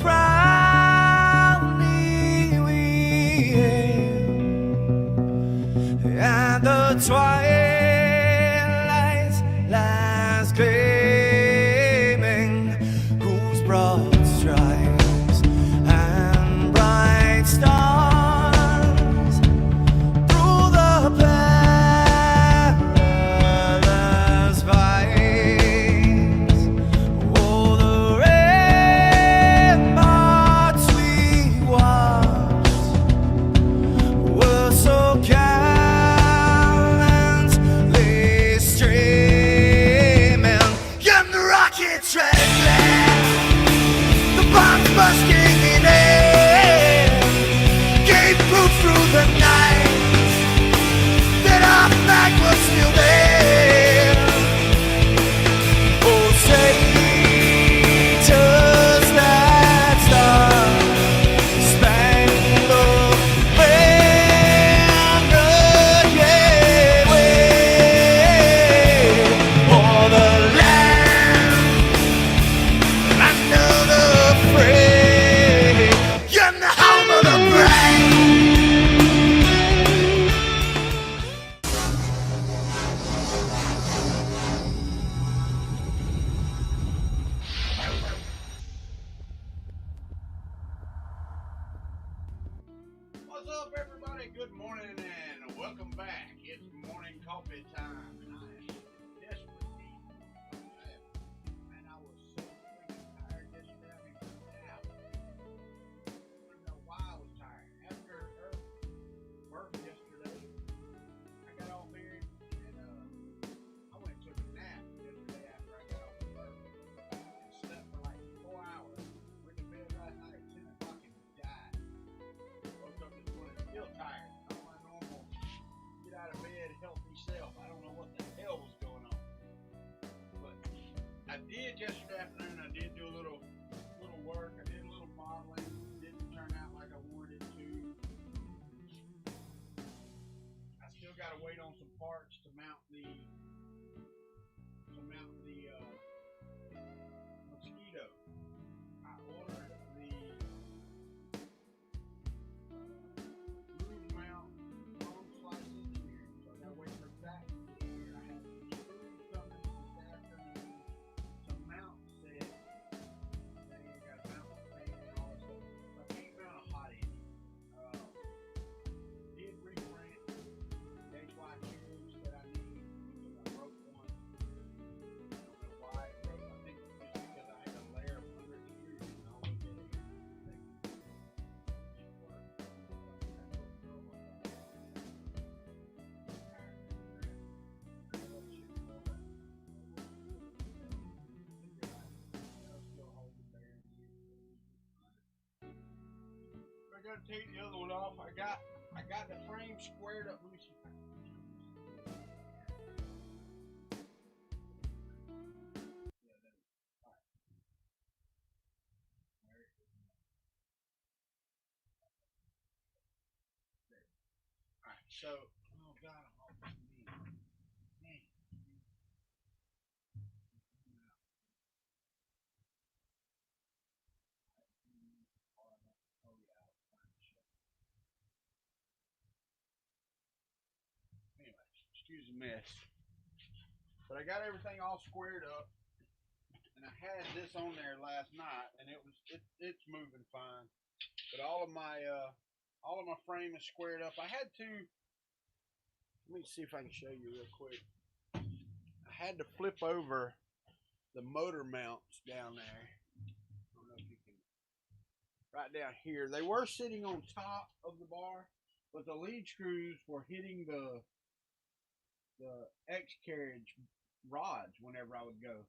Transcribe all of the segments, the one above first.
proudly we hail, and the twilight's last gleaming, whose broad stripes and bright stars through the perilous fights. Oh, the ramparts we watched were so gallantly streaming, and the rockets red glare, the bombs bursting in air, gave proof through the night that our flag was still there. Oh, say does that star-spangled banner yet wave o'er the land under the fray, and the home of the brave? What's up, everybody? Good morning and welcome back. It's morning coffee time, and I am desperately and I was so freaking tired yesterday. I mean, now I don't know why I was tired. After work yesterday, I got off here and I went and took a nap yesterday after I got off of work and slept for like 4 hours. Went to bed last night at 10 o'clock and died. Woke up this morning still tired. Not my normal get out of bed healthy self. I don't know what the hell was going on. But I did yesterday afternoon. I did do a little work. I did a little modeling. Didn't turn out like I wanted it to. I still got to wait on some parts to mount the mosquito. I ordered the groove mount long slices here, so I gotta wait for that to get here. I have some screws coming this afternoon, some mount set. Then I gotta mount the fan and all that stuff. I can't mount a hot end. Did reprint the HY tubes that I need because I broke one. I don't know why it broke. I think it's just because I had a layer of 100 screws and all of it. I gotta take the other one off. I got the frame squared up. Let me see if I can. Yeah, there we go. All right. There it is. There. All right. So, oh God, I'm all man. Oh yeah. Anyways, excuse the mess. But I got everything all squared up, and I had this on there last night, and it's moving fine. But all of my frame is squared up. I had to. Let me see if I can show you real quick. I had to flip over the motor mounts down there. I don't know if you can. Right down here, they were sitting on top of the bar, but the lead screws were hitting the X carriage rods whenever I would go.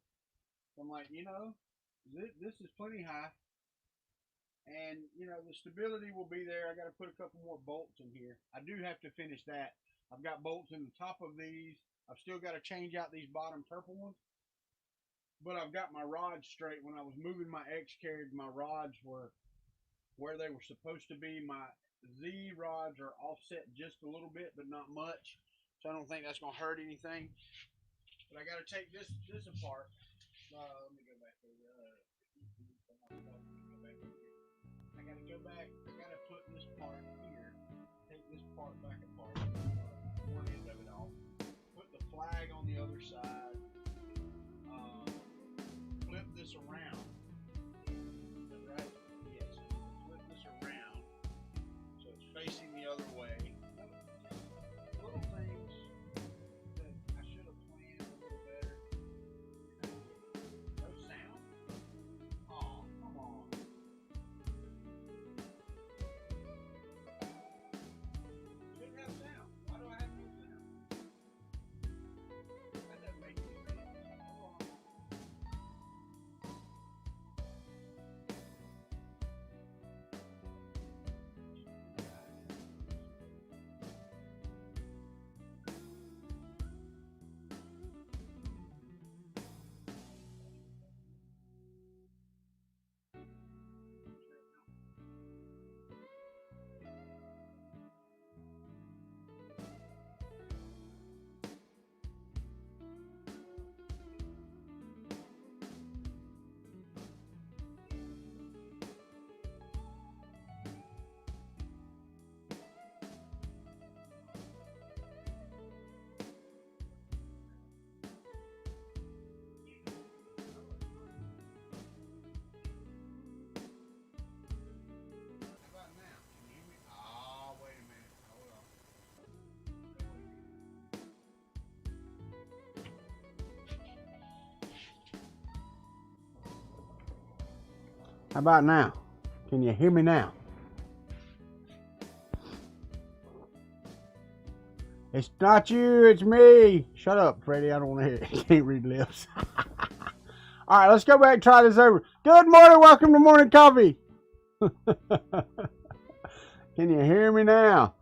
So I'm like, this is plenty high, and the stability will be there. I got to put a couple more bolts in here. I do have to finish that. I've got bolts in the top of these. I've still got to change out these bottom purple ones, but I've got my rods straight. When I was moving my X carriage, my rods were where they were supposed to be. My Z rods are offset just a little bit, but not much. So I don't think that's going to hurt anything. But I got to take this apart. Let me go back there. Go back over here. part here, take this part back apart, one end of it off, put the flag on the other side, flip this around. Is that right? Yes. Flip this around so it's facing the other way. Little things that I should have planned a little better. No sound? Oh, come on. Should have sound. Why do I have no sound? That doesn't make any sense. Hold on. How about now? Can you hear me? Oh, wait a minute. Hold on. How about now? Can you hear me now? It's not you, it's me. Shut up, Freddie. I don't want to hear it. You can't read lips. All right, let's go back and try this over. Good morning. Welcome to Morning Coffee. Can you hear me now?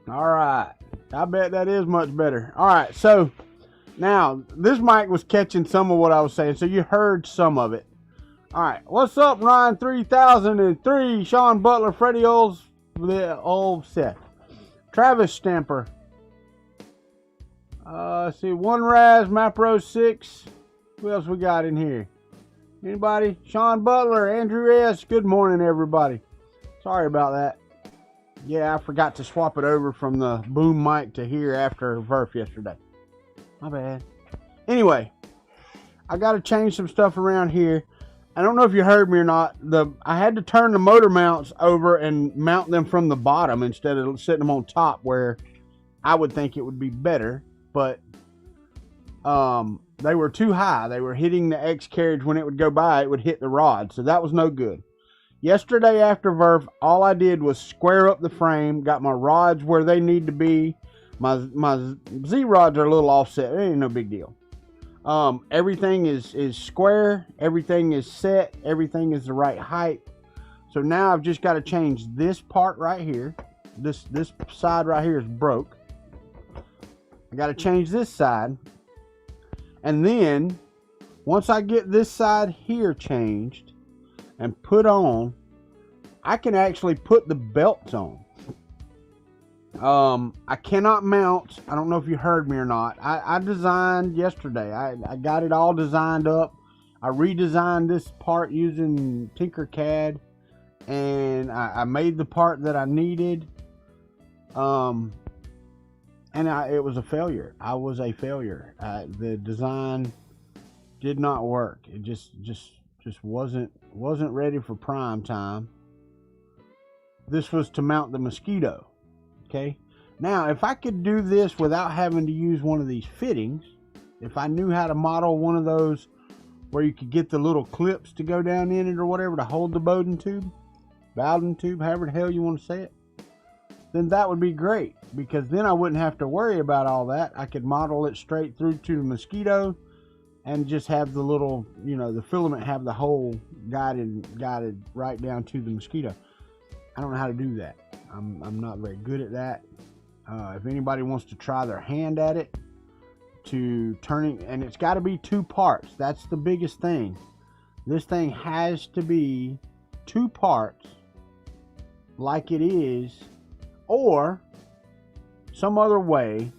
All right. I bet that is much better. All right, so now this mic was catching some of what I was saying, so you heard some of it. All right, what's up, Ryan 3003, Sean Butler, Freddie Oles, the old Seth, Travis Stamper. Let's see, One Raz, Mapro 6. Who else we got in here? Anybody? Sean Butler, Andrew S. Good morning, everybody. Sorry about that. Yeah, I forgot to swap it over from the boom mic to here after VERRF yesterday. My bad. Anyway, I got to change some stuff around here. I don't know if you heard me or not. I had to turn the motor mounts over and mount them from the bottom instead of setting them on top where I would think it would be better. But they were too high. They were hitting the X carriage. When it would go by, it would hit the rod. So that was no good. Yesterday after VERRF, all I did was square up the frame, got my rods where they need to be. My Z rods are a little offset. It ain't no big deal. Everything is square. Everything is set. Everything is the right height. So now I've just got to change this part right here. This side right here is broke. I got to change this side. And then once I get this side here changed and put on, I can actually put the belts on. I cannot mount. I don't know if you heard me or not. I designed yesterday. I got it all designed up. I redesigned this part using Tinkercad, and I made the part that I needed. And it was a failure. I was a failure. The design did not work. It just wasn't ready for prime time. This was to mount the Mosquito. Okay, now if I could do this without having to use one of these fittings, if I knew how to model one of those where you could get the little clips to go down in it or whatever to hold the Bowden tube, however the hell you want to say it, then that would be great, because then I wouldn't have to worry about all that. I could model it straight through to the Mosquito and just have the little, the filament have the hole guided right down to the Mosquito. I don't know how to do that. I'm not very good at that. If anybody wants to try their hand at it, to turning, and it's got to be two parts. That's the biggest thing. This thing has to be two parts like it is, or some other way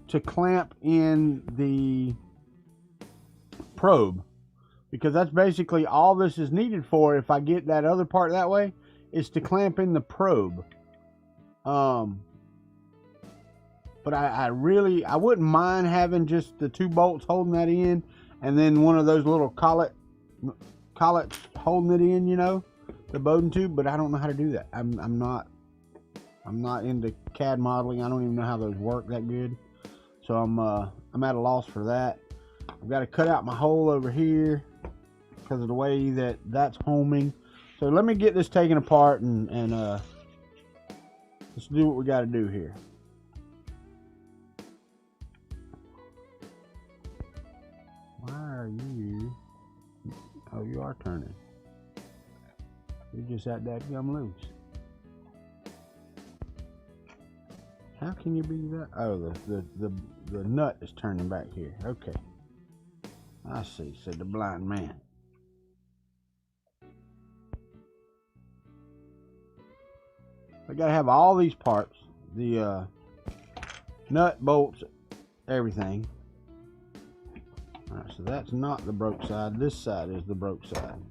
to clamp in the probe, because that's basically all this is needed for. If I get that other part that way, is to clamp in the probe. But I wouldn't mind having just the 2 bolts holding that in, and then one of those little collets holding it in, you know, the Bowden tube. But I don't know how to do that. I'm not into CAD modeling. I don't even know how those work that good. So I'm at a loss for that. I've got to cut out my hole over here because of the way that's homing. So let me get this taken apart and let's do what we got to do here. Why are you? Oh, you are turning. You're just at that gum loose. How can you be that? Oh, the nut is turning back here. Okay. I see, said the blind man. I gotta have all these parts. The nut, bolts, everything. Alright, so that's not the broke side. This side is the broke side.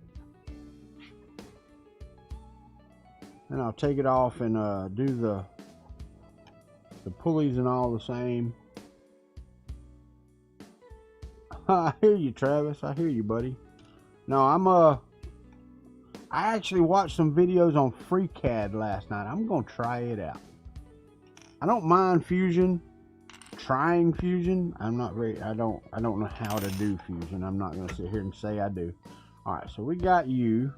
And I'll take it off and do the pulleys and all the same. I hear you, Travis. I hear you, buddy. No, I actually watched some videos on FreeCAD last night. I'm gonna try it out. I don't mind Fusion. Trying Fusion. I don't know how to do Fusion. I'm not gonna sit here and say I do. Alright, so we got you.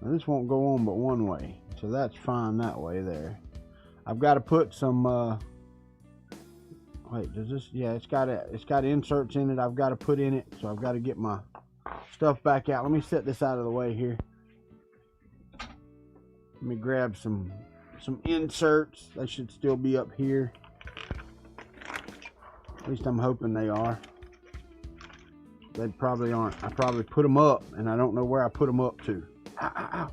Now, this won't go on but one way. So that's fine that way there. I've got to put some wait, does this, yeah, it's got inserts in it I've got to put in it, so I've got to get my stuff back out. Let me set this out of the way here. Let me grab some inserts. They should still be up here. At least I'm hoping they are. They probably aren't. I probably put them up and I don't know where I put them up to. Ow, ow, ow.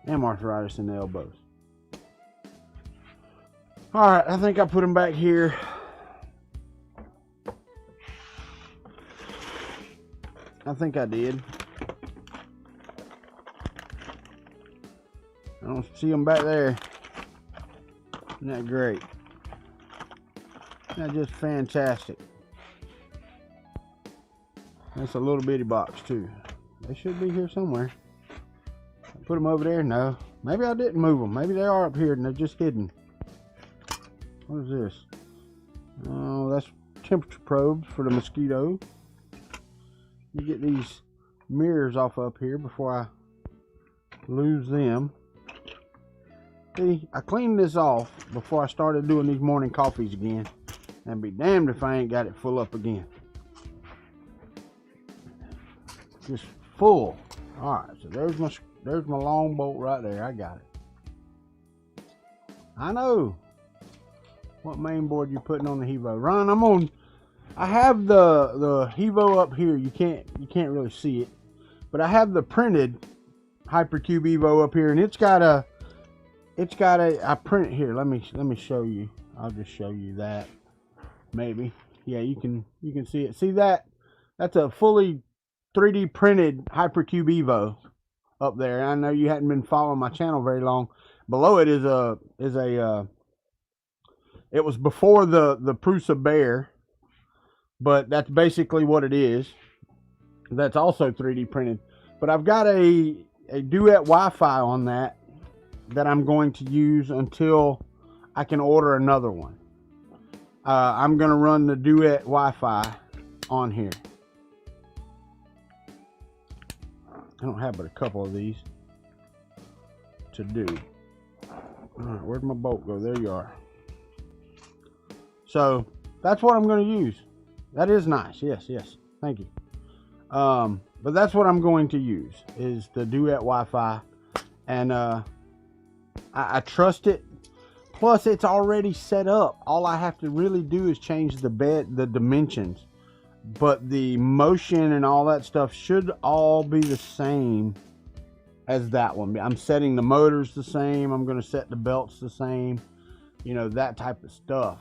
Damn arthritis in the elbows. Alright, I think I put them back here. I think I did. I don't see them back there. Isn't that great? Isn't that just fantastic? That's a little bitty box too. They should be here somewhere. Put them over there? No. Maybe I didn't move them. Maybe they are up here and they're just hidden. What is this? Oh, that's temperature probes for the mosquito. You get these mirrors off up here before I lose them. See, I cleaned this off before I started doing these morning coffees again. And be damned if I ain't got it full up again. Just full. Alright, so there's my long bolt right there. I got it. I know. What main board you putting on the HEVO? Ron, I have the HEVO up here. You can't really see it. But I have the printed Hypercube Evo up here, and it's got a I print it here. Let me show you. I'll just show you that. Maybe. Yeah, you can see it. See that? That's a fully 3D printed Hypercube Evo up there. I know you hadn't been following my channel very long. Below it is a it was before the Prusa Bear, but that's basically what it is. That's also 3D printed. But I've got a Duet Wi-Fi on that I'm going to use until I can order another one. I'm going to run the Duet Wi-Fi on here. I don't have but a couple of these to do. Alright, where'd my bolt go? There you are. So that's what I'm going to use. That is nice. Yes, thank you. But that's what I'm going to use is the Duet Wi-Fi, and I trust it. Plus, it's already set up. All I have to really do is change the dimensions, but the motion and all that stuff should all be the same as that one. I'm setting the motors the same. I'm going to set the belts the same. You know, that type of stuff.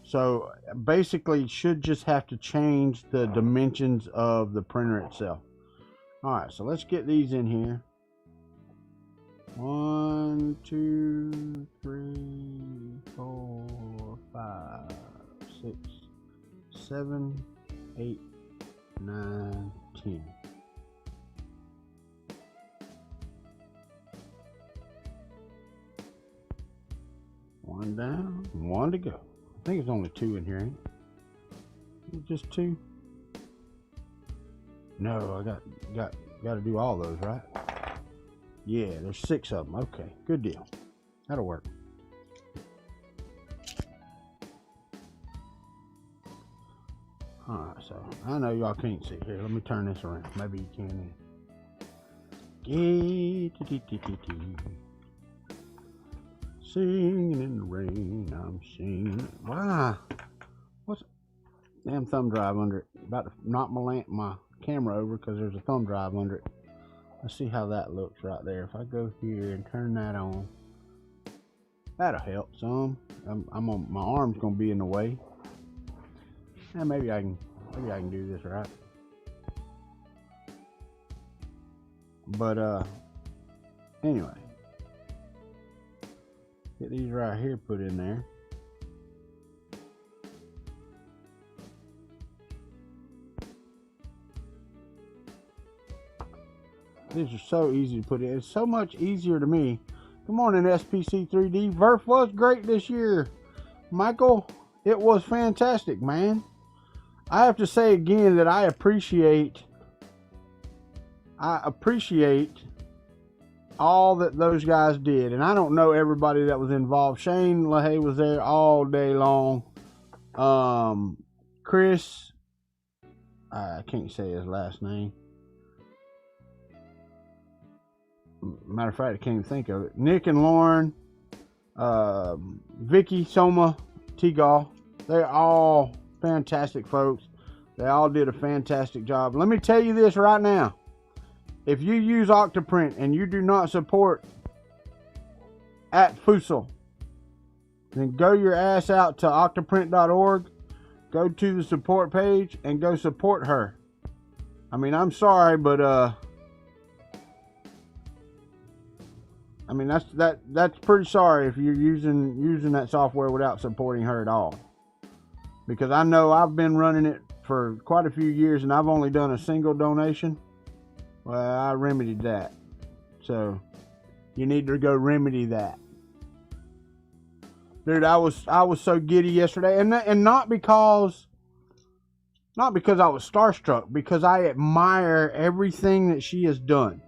So basically should just have to change the dimensions of the printer itself. Alright, so let's get these in here. 1, 2, 3, 4, 5, 6, 7, 8, 9, 10. One down, one to go. I think it's only 2 in here, ain't it? It's just 2. No, I got to do all those, right? Yeah, there's 6 of them. Okay, good deal. That'll work. Alright, so I know y'all can't see. Here, let me turn this around. Maybe you can. Singing in the rain, I'm singing. Wow. What's damn thumb drive under it? About to knock my camera over because there's a thumb drive under it. Let's see how that looks right there. If I go here and turn that on, that'll help some. My arm's gonna be in the way. And maybe I can do this right. But anyway, get these right here put in there. These are so easy to put in. It's so much easier to me. Good morning, SPC3D. VERRF was great this year. Michael, it was fantastic, man. I have to say again that I appreciate all that those guys did. And I don't know everybody that was involved. Shane LaHaye was there all day long. Chris, I can't say his last name. Matter of fact, I can't even think of it. Nick and Lauren, Vicky, Soma, Teagal, they're all fantastic folks. They all did a fantastic job. Let me tell you this right now. If you use Octoprint and you do not support @Fussell, then go your ass out to octoprint.org, go to the support page, and go support her. I mean, I'm sorry, but I mean that's pretty sorry if you're using that software without supporting her at all. Because I know I've been running it for quite a few years and I've only done a single donation. Well, I remedied that. So you need to go remedy that. Dude, I was so giddy yesterday, and not because I was starstruck, because I admire everything that she has done.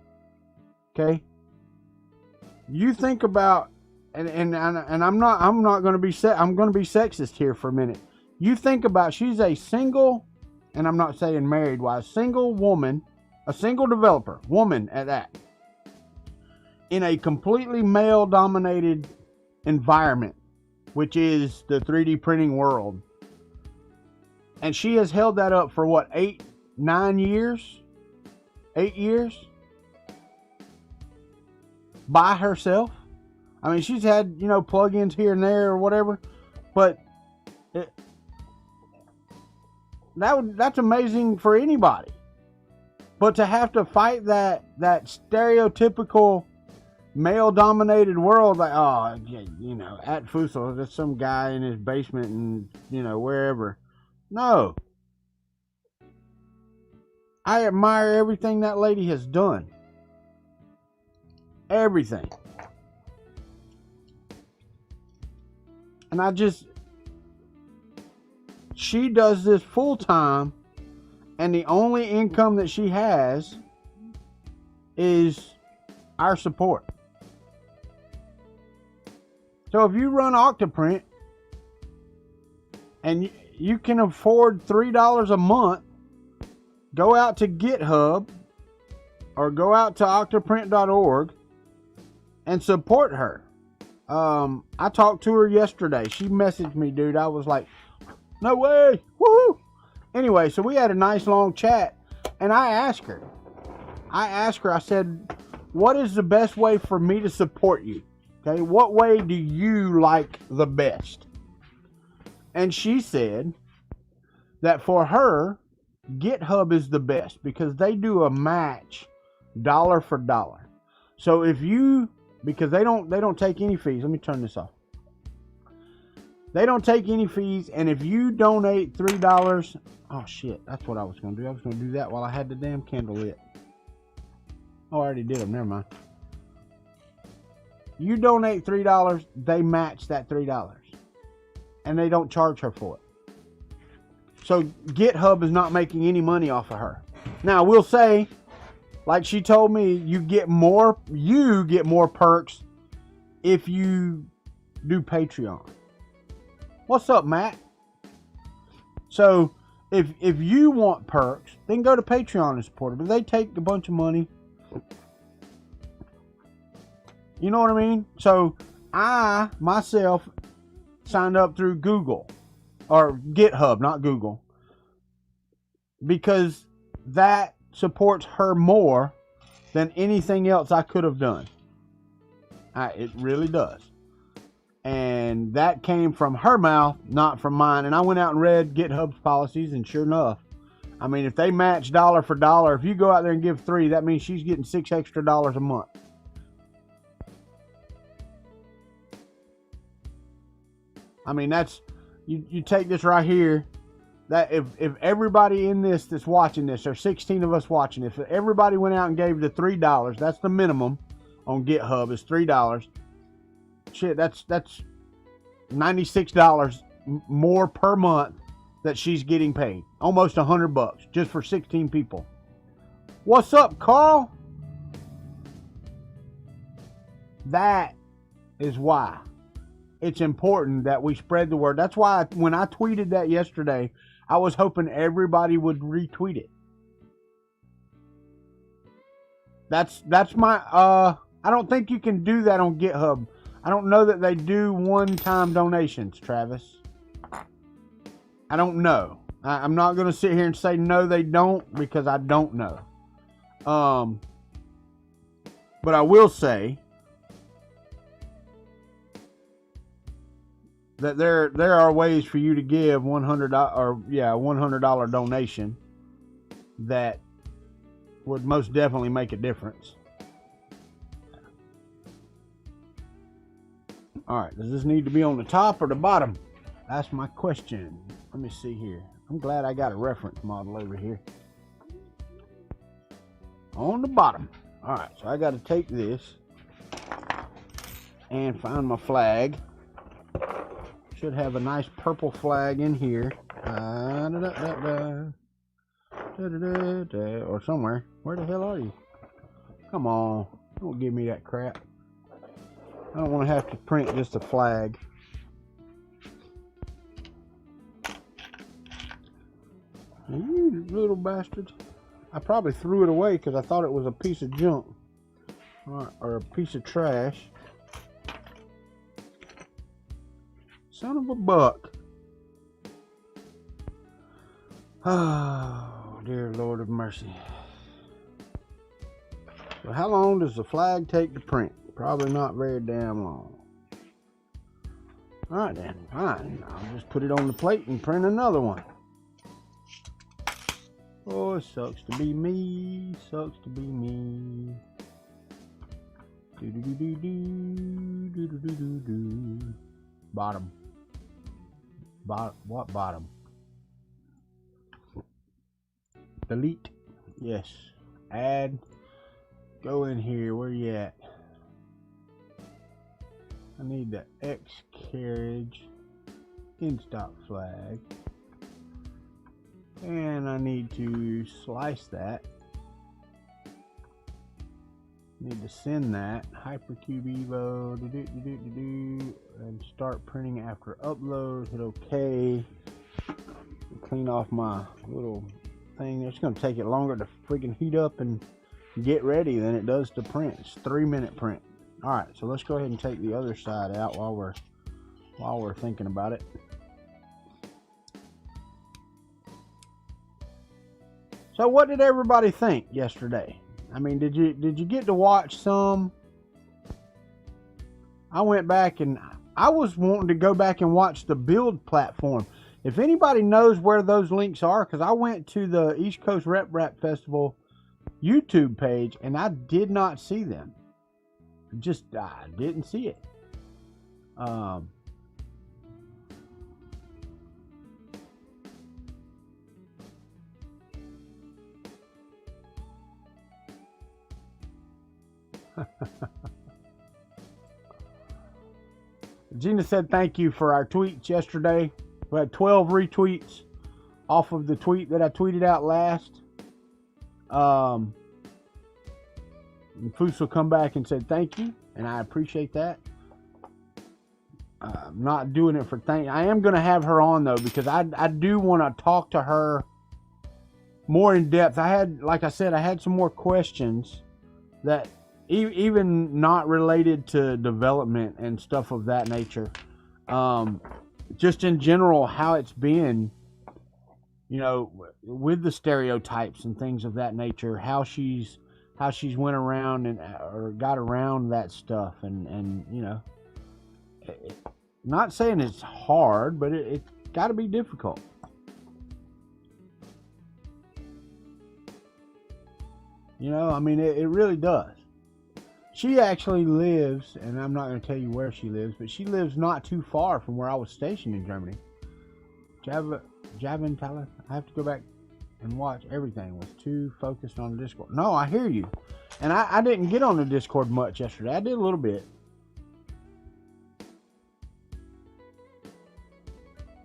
Okay? You think about, and I'm not going to be I'm going to be sexist here for a minute. You think about, she's a single, and I'm not saying married wife, single woman, a single developer, woman at that, in a completely male-dominated environment, which is the 3D printing world. And she has held that up for what, 9 years? 8 years? By herself. I mean, she's had, plugins here and there or whatever, but that's amazing for anybody. But to have to fight that stereotypical male-dominated world, like, @Fussell, there's some guy in his basement and, wherever. No. I admire everything that lady has done. Everything. And she does this full time, and the only income that she has is our support. So if you run Octoprint and you can afford $3 a month, go out to GitHub or go out to octoprint.org and support her. I talked to her yesterday. She messaged me, dude. I was like, no way. Woohoo. Anyway, so we had a nice long chat, and I asked her, I said, what is the best way for me to support you? Okay, what way do you like the best? And she said that for her, GitHub is the best because they do a match dollar for dollar. So if you because they don't take any fees. Let me turn this off. They don't take any fees, and if you donate $3, oh shit, that's what I was gonna do. I was gonna do that while I had the damn candle lit. Oh, I already did them. Never mind. You donate $3, they match that $3, and they don't charge her for it. So GitHub is not making any money off of her. Now, we'll say, like she told me, you get more perks if you do Patreon. What's up, Matt? So if you want perks, then go to Patreon and support it. But they take a bunch of money. You know what I mean? So I myself signed up through Google or GitHub, not Google, because that supports her more than anything else I could have done. It really does. And that came from her mouth, not from mine. And I went out and read GitHub's policies, and sure enough, I mean, if they match dollar for dollar, if you go out there and give $3, that means she's getting $6 extra a month. I mean, that's, you take this right here, that if everybody in this that's watching this, there's 16 of us watching this, if everybody went out and gave the $3, that's the minimum on GitHub is $3. Shit, that's $96 more per month that she's getting paid. Almost $100 just for 16 people. What's up, Carl? That is why it's important that we spread the word. That's why when I tweeted that yesterday, I was hoping everybody would retweet it. That's my I don't think you can do that on GitHub. I don't know that they do one-time donations, Travis. I don't know. I'm not going to sit here and say no, they don't, because I don't know. But I will say that there are ways for you to give $100 donation that would most definitely make a difference. All right, does this need to be on the top or the bottom? That's my question. Let me see here. I'm glad I got a reference model over here. On the bottom. All right, so I got to take this and find my flag. Should have a nice purple flag in here. Or somewhere. Where the hell are you? Come on. Don't give me that crap. I don't want to have to print just a flag. You little bastard. I probably threw it away because I thought it was a piece of junk. Or a piece of trash. Son of a buck. Oh, dear Lord of mercy. So how long does the flag take to print? Probably not very damn long. Alright then, fine. I'll just put it on the plate and print another one. Oh, it sucks to be me. Sucks to be me. Do. Bottom. What bottom? Delete. Yes. Add. Go in here. Where you at? I need the X carriage in stock flag. And I need to slice that. Need to send that. Hypercube Evo. And start printing after upload. Hit OK. Clean off my little thing. It's going to take it longer to freaking heat up and get ready than it does to print. It's 3-minute print. Alright, so let's go ahead and take the other side out while we're thinking about it. So what did everybody think yesterday? I mean, did you get to watch some? I went back and I was wanting to go back and watch the build platform. If anybody knows where those links are, because I went to the East Coast Rep Rap Festival YouTube page and I did not see them. just I didn't see it. Gina said thank you for our tweets yesterday. We had 12 retweets off of the tweet that I tweeted out last. Fuso come back and said thank you, and I appreciate that. I'm not doing it for thank. I am going to have her on though, because I do want to talk to her more in depth. Like I said, I had some more questions that even not related to development and stuff of that nature. Just in general, how it's been, you know, with the stereotypes and things of that nature, how she's went around or got around that stuff, and you know, not saying it's hard, but it's got to be difficult. You know, I mean, it really does. She actually lives, and I'm not going to tell you where she lives, but she lives not too far from where I was stationed in Germany. Javin Tyler, I have to go back and watch everything. Was too focused on the Discord. No, I hear you. And I didn't get on the Discord much yesterday. I did a little bit.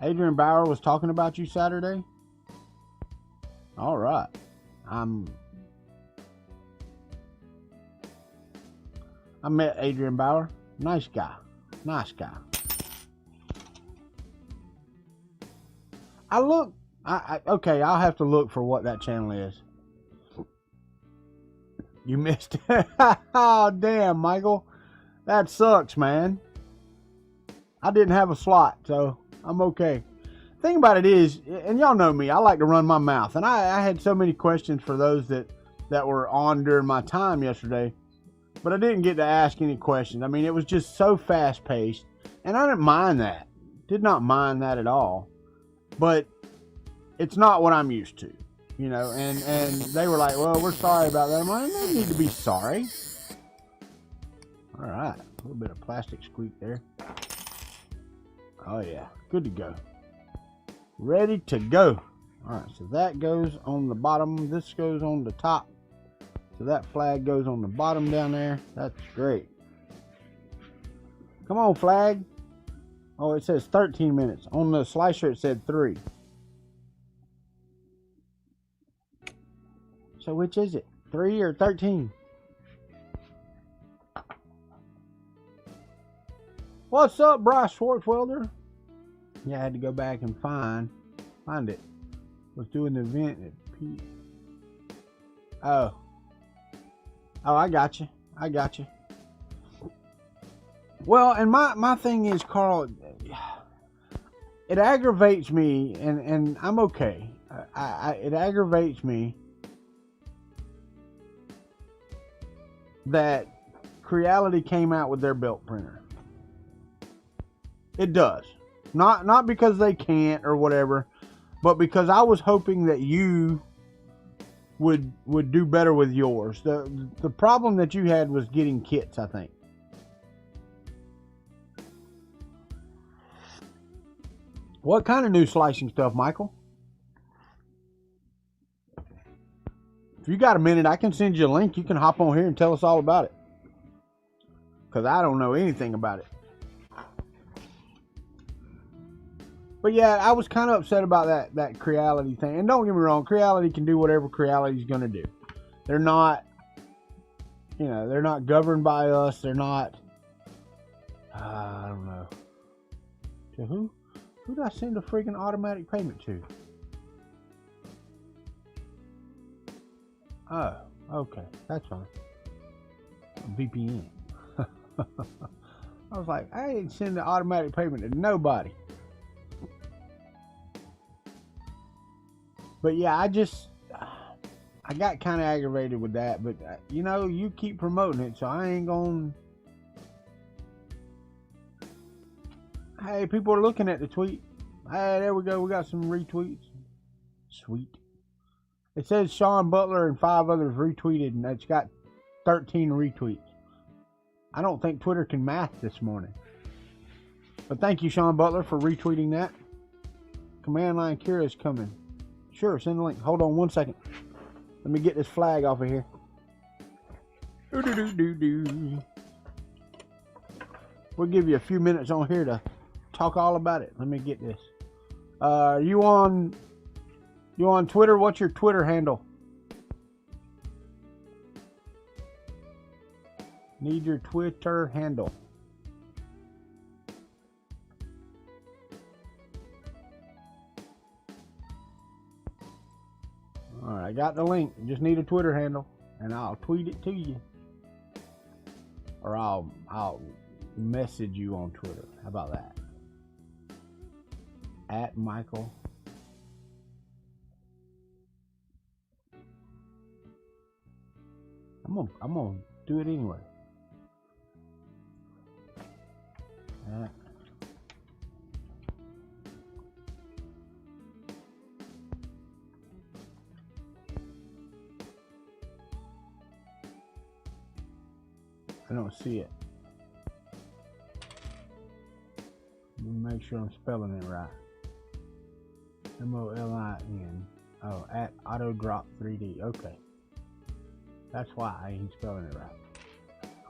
Adrian Bauer was talking about you Saturday. All right. I met Adrian Bauer. Nice guy. Nice guy. Okay, I'll have to look for what that channel is. You missed it. Oh, damn, Michael. That sucks, man. I didn't have a slot, so I'm okay. The thing about it is, and y'all know me, I like to run my mouth. And I had so many questions for those that were on during my time yesterday. But I didn't get to ask any questions. I mean, it was just so fast-paced. And I didn't mind that. Did not mind that at all. But it's not what I'm used to. You know, and they were like, well, we're sorry about that. I'm like, no need to be sorry. All right. A little bit of plastic squeak there. Oh, yeah. Good to go. Ready to go. All right. So that goes on the bottom. This goes on the top. So that flag goes on the bottom down there. That's great. Come on, flag. Oh, it says 13 minutes. On the slicer, it said 3. So which is it? 3 or 13? What's up, Bryce Schwartzwelder? Yeah, I had to go back and find it. Was doing the event at P. Oh, I got you. Well, and my thing is, Carl, it aggravates me, and I'm okay. It aggravates me that Creality came out with their belt printer. It does. Not because they can't or whatever, but because I was hoping that you would do better with yours. The problem that you had was getting kits, I think. What kind of new slicing stuff, Michael? If you got a minute, I can send you a link. You can hop on here and tell us all about it. Because I don't know anything about it. But yeah, I was kind of upset about that Creality thing. And don't get me wrong, Creality can do whatever Creality's going to do. They're not, you know, they're not governed by us. They're not, I don't know. To who? Who did I send a freaking automatic payment to? Oh, okay. That's fine. VPN. I was like, I ain't sending the automatic payment to nobody. But yeah, I got kind of aggravated with that. But, you know, you keep promoting it, so I ain't going to... Hey, people are looking at the tweet. Hey, there we go. We got some retweets. Sweet. It says Sean Butler and 5 others retweeted, and it's got 13 retweets. I don't think Twitter can math this morning. But thank you, Sean Butler, for retweeting that. Command line Kira is coming. Sure, send the link. Hold on 1 second. Let me get this flag off of here. We'll give you a few minutes on here to talk all about it. Let me get this. You on Twitter? What's your Twitter handle? Need your Twitter handle. All right, I got the link. You just need a Twitter handle, and I'll tweet it to you, or I'll message you on Twitter. How about that? At Michael. I'm gonna do it anyway. I don't see it. Let me make sure I'm spelling it right. MOLIN. Oh, at AutoDrop3D. Okay. That's why I ain't spelling it right.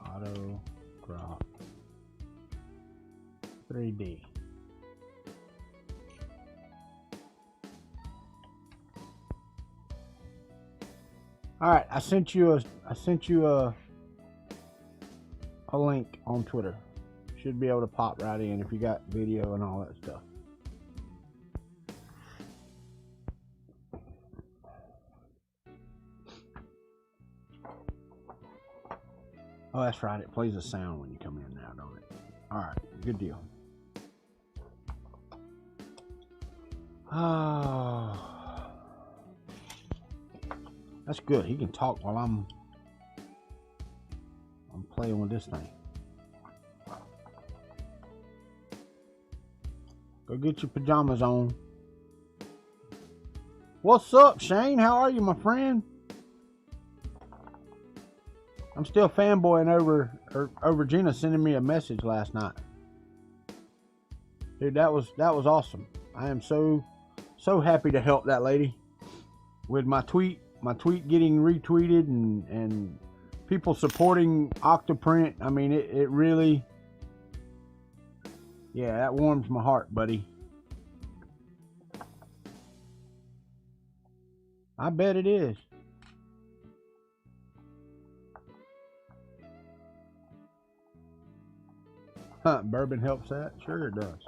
AutoDrop3D. All right, I sent you a link on Twitter. Should be able to pop right in if you got video and all that stuff. Oh, that's right. It plays a sound when you come in now, don't it? All right, good deal. Oh, that's good. He can talk while I'm playing with this thing. Go get your pajamas on. What's up, Shane? How are you, my friend? I'm still fanboying over Gina sending me a message last night. Dude, that was awesome. I am so happy to help that lady with my tweet getting retweeted and people supporting Octoprint. I mean, it really, yeah, that warms my heart, buddy. I bet it is. Bourbon helps that? Sure it does.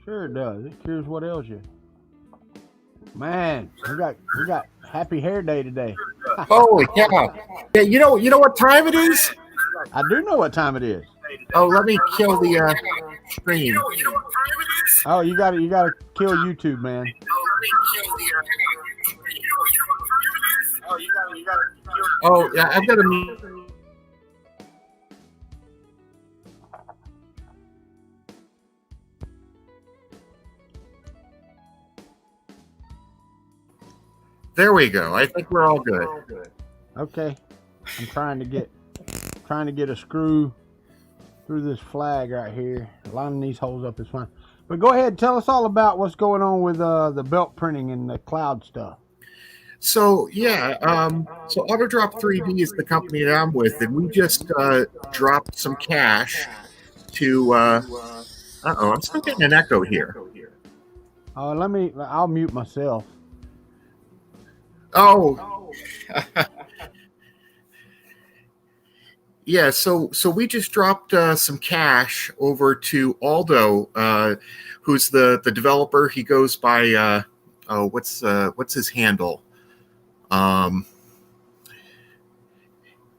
Sure it does. It cures what ails you. Man, we got happy hair day today. Holy cow. Yeah, you know what time it is? I do know what time it is. Oh, let me kill the stream. Oh, you gotta kill YouTube, man. Oh, yeah, I've got to. There we go. I think we're all good. Okay. I'm trying to get a screw through this flag right here. Lining these holes up is fine. But go ahead, tell us all about what's going on with the belt printing and the cloud stuff. So yeah, so AutoDrop 3D is the company that I'm with, and we just dropped some cash to. I'm still getting an echo here. Oh, I'll mute myself. Oh. Yeah, so we just dropped some cash over to Aldo, who's the developer. He goes by what's his handle? But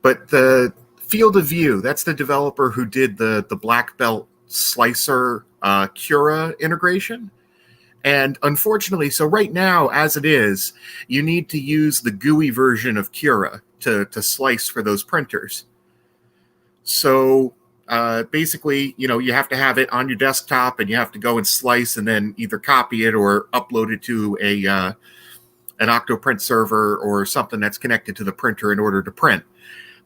the Field of View, that's the developer who did the black belt slicer Cura integration. And unfortunately, so right now, as it is, you need to use the GUI version of Cura to slice for those printers. So basically, you have to have it on your desktop, and you have to go and slice and then either copy it or upload it to an Octoprint server or something that's connected to the printer in order to print.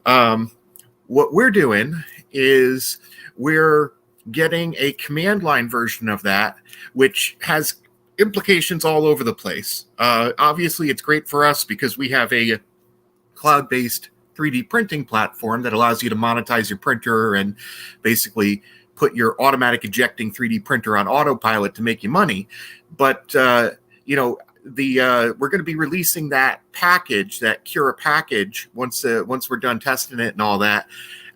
What we're doing is we're getting a command line version of that, which has implications all over the place. Obviously, it's great for us because we have a cloud-based 3D printing platform that allows you to monetize your printer and basically put your automatic ejecting 3D printer on autopilot to make you money. But we're going to be releasing that package, that Cura package, once we're done testing it and all that,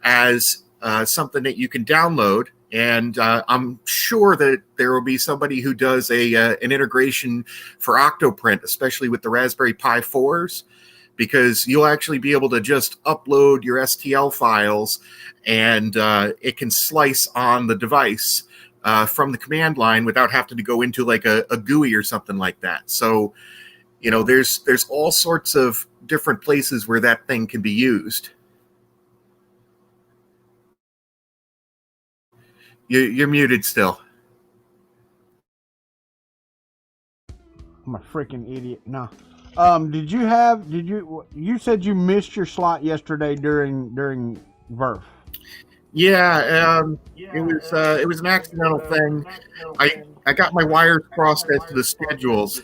as something that you can download. And I'm sure that there will be somebody who does an integration for Octoprint, especially with the Raspberry Pi 4s, because you'll actually be able to just upload your STL files and it can slice on the device from the command line without having to go into like a GUI or something like that. So, there's all sorts of different places where that thing can be used. You're muted still. I'm a freaking idiot. No. You said you missed your slot yesterday during VERRF? Yeah, it was an accidental thing. I got my wires crossed as to the schedules.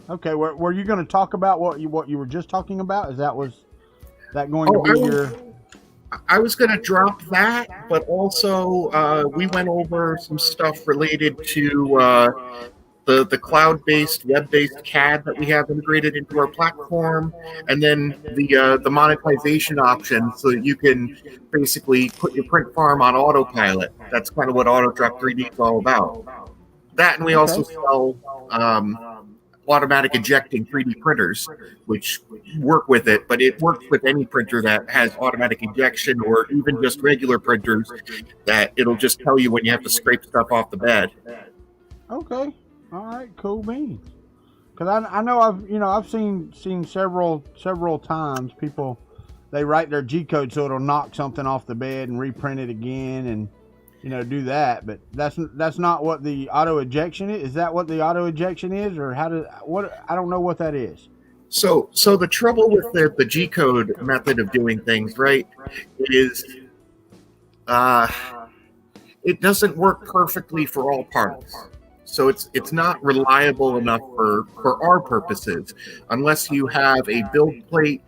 Okay, were you going to talk about what you were just talking about? Was that going to be your? I was going to drop that, but also we went over some stuff related to the cloud-based, web-based CAD that we have integrated into our platform, and then the monetization option so that you can basically put your print farm on autopilot. That's kind of what AutoDrop 3D is all about. That, and we also sell automatic ejecting 3D printers, which work with it, but it works with any printer that has automatic ejection, or even just regular printers that it'll just tell you when you have to scrape stuff off the bed. Okay, all right, cool beans. Because I know I've seen several times people, they write their G code so it'll knock something off the bed and reprint it again and do that, but that's not what the auto ejection is. Is that what the auto ejection is, or I don't know what that is. So the trouble with the G code method of doing things, right, is it doesn't work perfectly for all parts. So it's not reliable enough for our purposes unless you have a build plate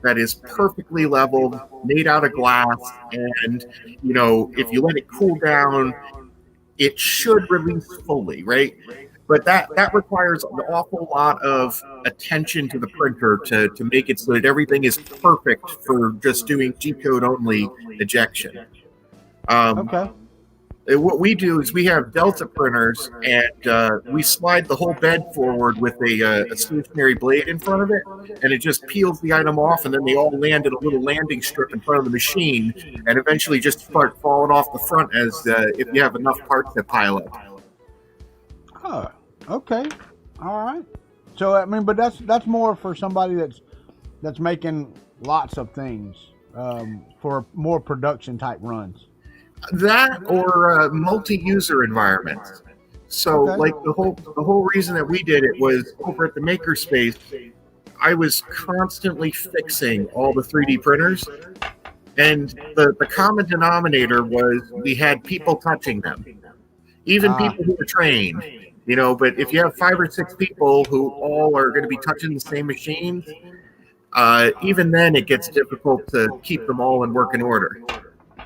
that is perfectly leveled, made out of glass, and if you let it cool down, it should release fully, right? But that requires an awful lot of attention to the printer to make it so that everything is perfect for just doing G-code only ejection. Okay. What we do is we have Delta printers, and we slide the whole bed forward with a stationary blade in front of it, and it just peels the item off, and then they all land in a little landing strip in front of the machine, and eventually just start falling off the front as if you have enough parts that pile up. Oh, okay, all right. So I mean, but that's more for somebody that's making lots of things for more production type runs. That or multi-user environments. So, Okay. like the whole reason that we did it was over at the makerspace. I was constantly fixing all the 3D printers, and the common denominator was we had people touching them, even people who were trained. But if you have 5 or 6 people who all are going to be touching the same machines, even then it gets difficult to keep them all in working order.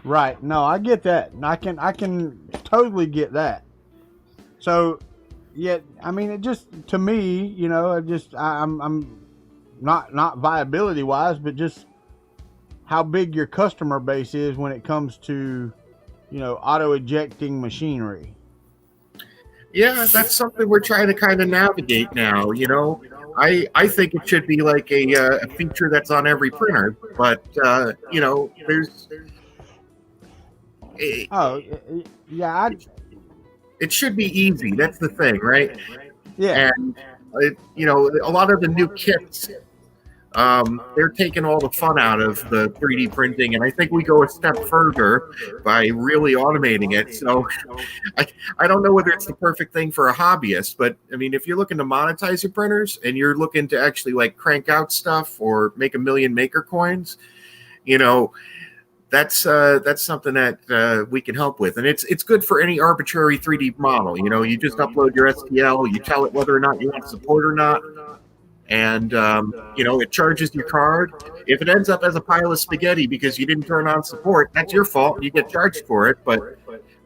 Right. No, I get that. I can totally get that. So, yeah, I mean, it just, to me, I'm not viability wise, but just how big your customer base is when it comes to, auto ejecting machinery. Yeah, that's something we're trying to kind of navigate now. I think it should be like a feature that's on every printer, but there's. Yeah. It should be easy. That's the thing, right? Yeah. And a lot of the new kits, they're taking all the fun out of the 3D printing, and I think we go a step further by really automating it. So I don't know whether it's the perfect thing for a hobbyist, but I mean, if you're looking to monetize your printers and you're looking to actually like crank out stuff or make 1 million maker coins, that's something that we can help with, and it's good for any arbitrary 3D model. You know, you just upload your STL, you tell it whether or not you want support or not, and you know, it charges your card. If it ends up as a pile of spaghetti because you didn't turn on support, that's your fault. You get charged for it, but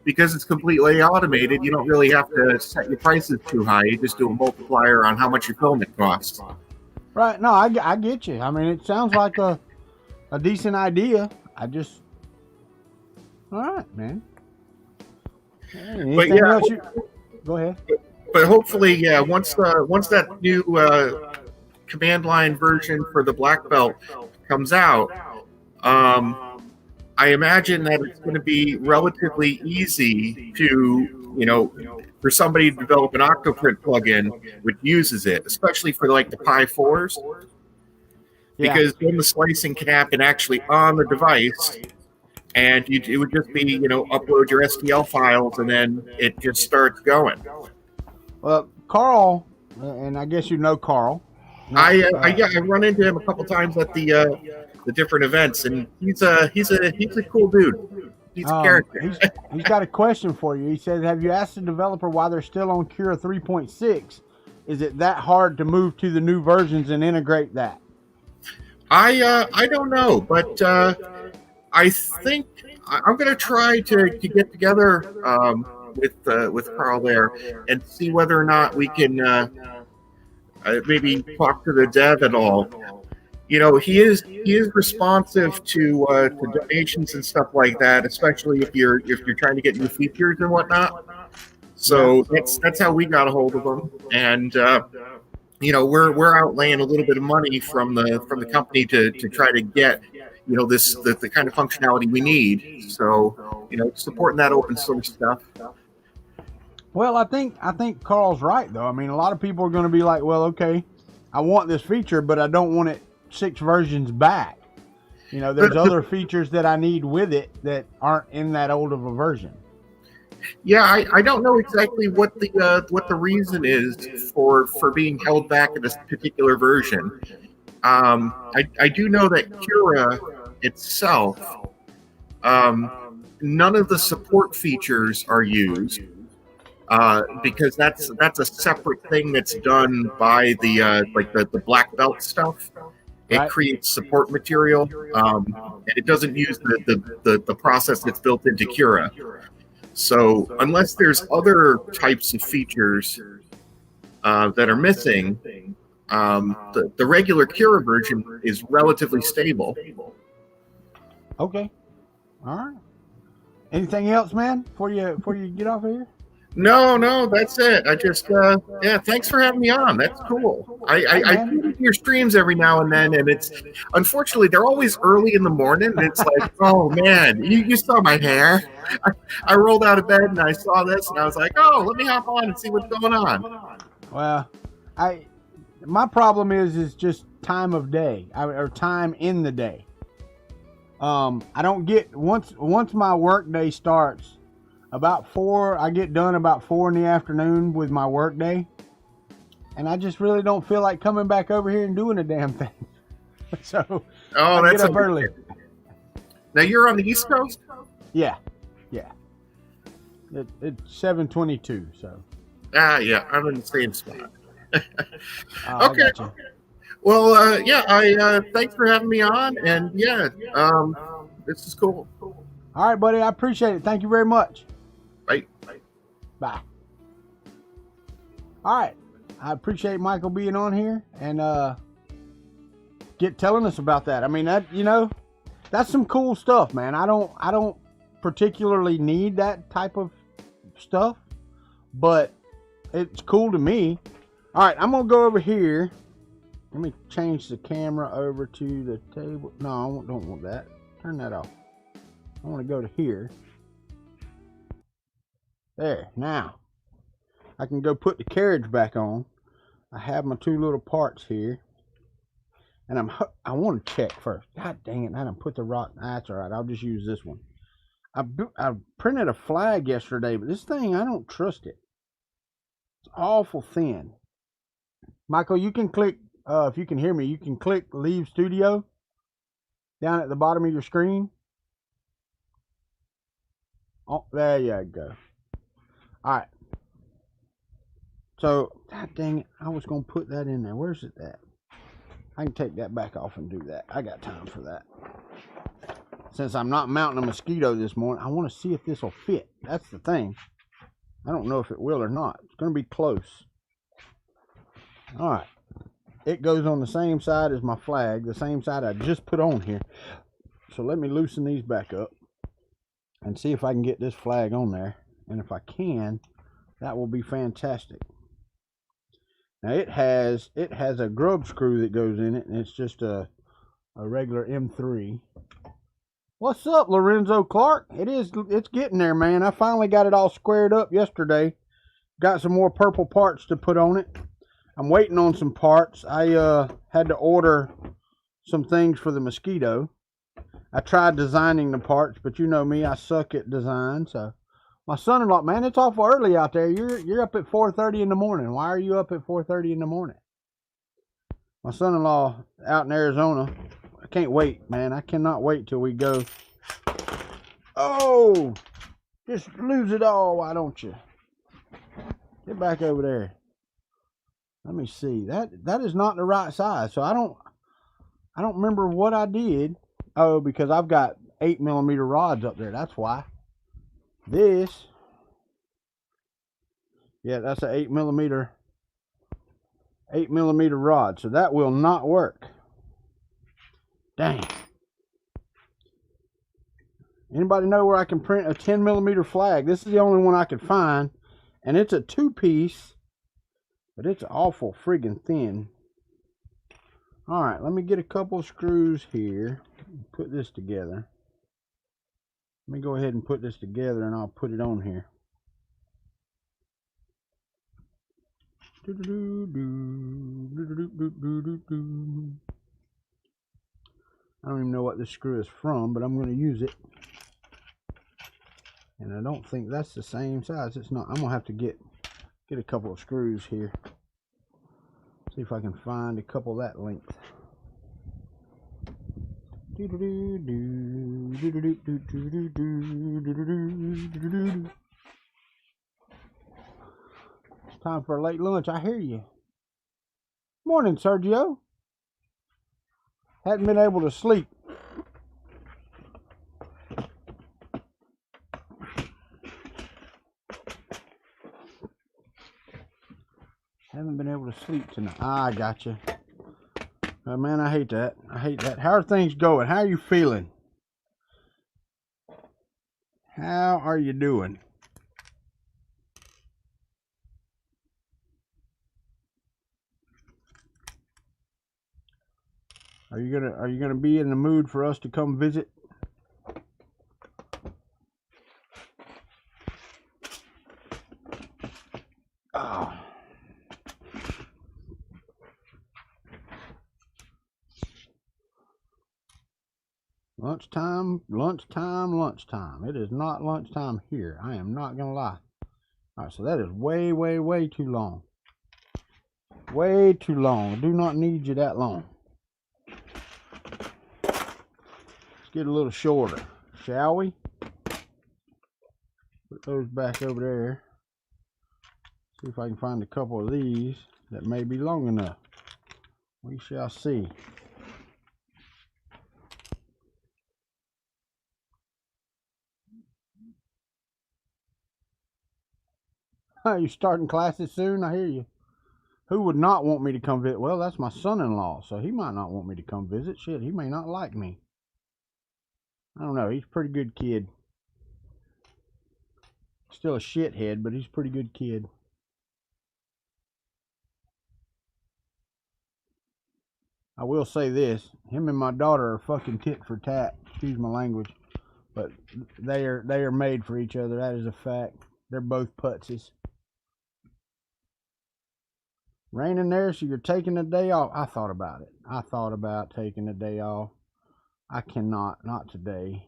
because it's completely automated, you don't really have to set your prices too high. You just do a multiplier on how much your filament costs. Right. No, I get you. I mean, it sounds like a decent idea. All right, man. Hey, But yeah, go ahead. but hopefully, yeah, once that new command line version for the black belt comes out, I imagine that it's going to be relatively easy to, you know, for somebody to develop an Octoprint plugin which uses it, especially for like the Pi 4s, because then the slicing can happen actually on the device, and it would just be, you know, upload your STL files and then it just starts going. Well, Carl, and I guess you know Carl. I run into him a couple times at the different events, and he's a cool dude. He's a character. He's got a question for you. He says, "Have you asked the developer why they're still on Cura 3.6? Is it that hard to move to the new versions and integrate that?" I don't know, but I think I'm going to try to get together with Carl there and see whether or not we can maybe talk to the dev at all. You know, he is responsive to donations and stuff like that, especially if you're trying to get new features and whatnot. So that's how we got a hold of him, and you know, we're outlaying a little bit of money from the company to try to get, you know, the kind of functionality we need. So, you know, supporting that open source stuff. Well, I think Carl's right though. I mean, a lot of people are going to be like, "Well, okay, I want this feature, but I don't want it 6 versions back." You know, there's other features that I need with it that aren't in that old of a version. Yeah, I don't know exactly what the reason is for being held back in this particular version. I do know that Cura itself, none of the support features are used. Because that's a separate thing that's done by the black belt stuff. It creates support material, and it doesn't use the process that's built into Cura. So unless there's other types of features that are missing, the regular Cura version is relatively stable. Okay, all right. Anything else, man? Before you get off of here? No, that's it. I just, thanks for having me on. That's cool. I tune into your streams every now and then, and it's, unfortunately, they're always early in the morning, and it's like, oh man, you saw my hair. I rolled out of bed and I saw this, and I was like, oh, let me hop on and see what's going on. Well, my problem is just time of day, or time in the day. I don't get, once my work day starts, about 4, I get done about 4 in the afternoon with my work day, and I just really don't feel like coming back over here and doing a damn thing. So I get up early. Now you're on the East Coast? Yeah. It's 7:22. So. Yeah, I'm in the same spot. Okay. Well, I thanks for having me on, and this is cool. All right, buddy. I appreciate it. Thank you very much. Bye. All right. I appreciate Michael being on here and telling us about that. I mean, that, you know, that's some cool stuff, man. I don't particularly need that type of stuff, but it's cool to me. All right, I'm gonna go over here. Let me change the camera over to the table. No, I don't want that. Turn that off. I want to go to here. There. Now I can go put the carriage back on. I have my 2 little parts here, and I want to check first. God dang it! I didn't put the rock. That's all right. I'll just use this one. I printed a flag yesterday, but this thing, I don't trust it. It's awful thin. Michael, you can click, if you can hear me, you can click Leave Studio down at the bottom of your screen. Oh, there you go. All right. So, god dang it, I was gonna put that in there. Where's it at? I can take that back off and do that. I got time for that. Since I'm not mounting a mosquito this morning, I want to see if this will fit. That's the thing. I don't know if it will or not. It's going to be close. All right. It goes on the same side as my flag, the same side I just put on here. So let me loosen these back up and see if I can get this flag on there. And if I can, that will be fantastic. Now it has a grub screw that goes in it, and it's just a regular M3. What's up, Lorenzo Clark? It's getting there, man. I finally got it all squared up yesterday. Got some more purple parts to put on it. I'm waiting on some parts. I had to order some things for the mosquito. I tried designing the parts, but you know me, I suck at design. So my son-in-law, man, it's awful early out there. You're up at 4:30 in the morning. Why are you up at 4:30 in the morning? My son-in-law out in Arizona. I can't wait, man. I cannot wait till we go. Oh, just lose it all, why don't you? Get back over there. Let me see. That is not the right size. So I don't remember what I did. Oh, because I've got 8mm rods up there. That's why. This, yeah, that's an 8mm rod. So that will not work. Dang. Anybody know where I can print a 10mm flag? This is the only one I could find. And it's a 2-piece. But it's awful friggin' thin. Alright, let me get a couple of screws here. Put this together. Let me go ahead and put this together and I'll put it on here. I don't even know what this screw is from, but I'm going to use it. And I don't think that's the same size. It's not. I'm going to have to get a couple of screws here. See if I can find a couple that length. It's time for a late lunch. I hear you. Morning, Sergio. Hadn't been able to sleep. Haven't been able to sleep tonight. Ah, I gotcha. Oh, man, I hate that. I hate that. How are things going? How are you feeling? How are you doing? Are you gonna be in the mood for us to come visit? Oh. Lunchtime, lunchtime, lunchtime. It is not lunchtime here. I am not gonna lie. Alright, so that is way, way, way too long. Way too long. I do not need you that long. Let's get a little shorter, shall we? Put those back over there. See if I can find a couple of these that may be long enough. We shall see. You starting classes soon? I hear you. Who would not want me to come visit? Well, that's my son-in-law, so he might not want me to come visit. Shit, he may not like me. I don't know. He's a pretty good kid. Still a shithead, but he's a pretty good kid. I will say this. Him and my daughter are fucking tit for tat. Excuse my language. But they are made for each other. That is a fact. They're both putsies. Raining there, so you're taking a day off. I thought about it. I thought about taking a day off. I cannot. Not today.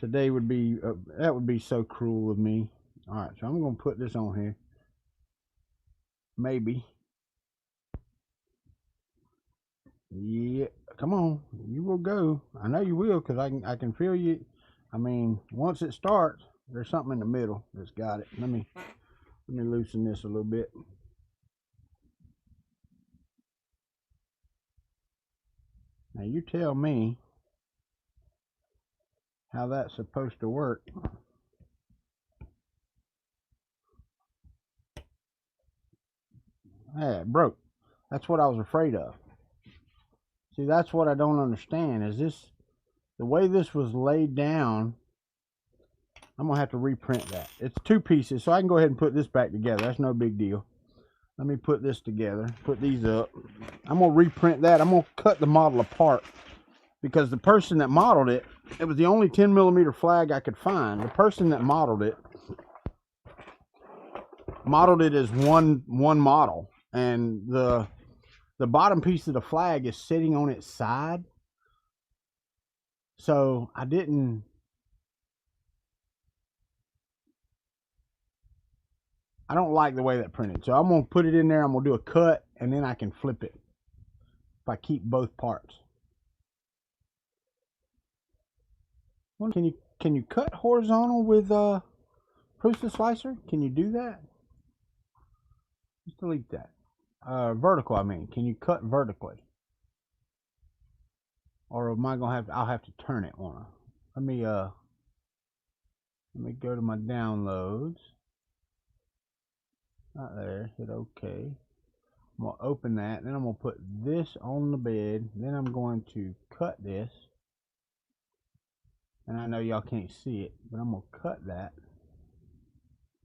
Today would be, that would be so cruel of me. Alright, so I'm going to put this on here. Maybe. Yeah, come on. You will go. I know you will, because I can feel you. I mean, once it starts, there's something in the middle that's got it. Let me loosen this a little bit. Now you tell me how that's supposed to work. Yeah, it broke. That's what I was afraid of. See, that's what I don't understand. Is this the way this was laid down? I'm gonna have to reprint that. It's 2 pieces, so I can go ahead and put this back together. That's no big deal. Let me put this together, put these up. I'm gonna reprint that. I'm gonna cut the model apart because the person that modeled it, it was the only 10mm flag I could find. The person that modeled it as one model, and the bottom piece of the flag is sitting on its side. So I don't like the way that printed. So I'm gonna put it in there. I'm gonna do a cut, and then I can flip it if I keep both parts. Well, can you cut horizontal with Prusa slicer? Can you do that? Just delete that. Vertical, I mean. Can you cut vertically? Or am I gonna I'll have to turn it, won't I? Let me go to my downloads. Right there, hit OK. I'm gonna open that, then I'm gonna put this on the bed, then I'm going to cut this. And I know y'all can't see it, but I'm gonna cut that.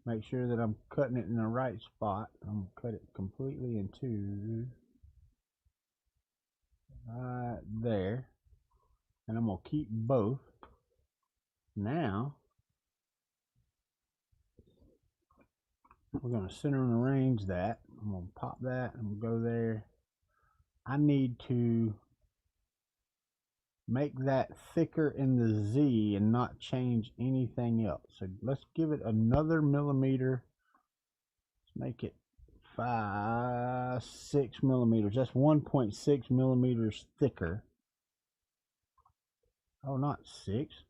Make sure that I'm cutting it in the right spot. I'm gonna cut it completely in 2. Right there. And I'm gonna keep both. Now, we're gonna center and arrange that. I'm gonna pop that, I'm gonna go there. I need to make that thicker in the Z and not change anything else. So let's give it another millimeter. Let's make it 6 millimeters. That's 1.6 millimeters thicker. Oh, not 6.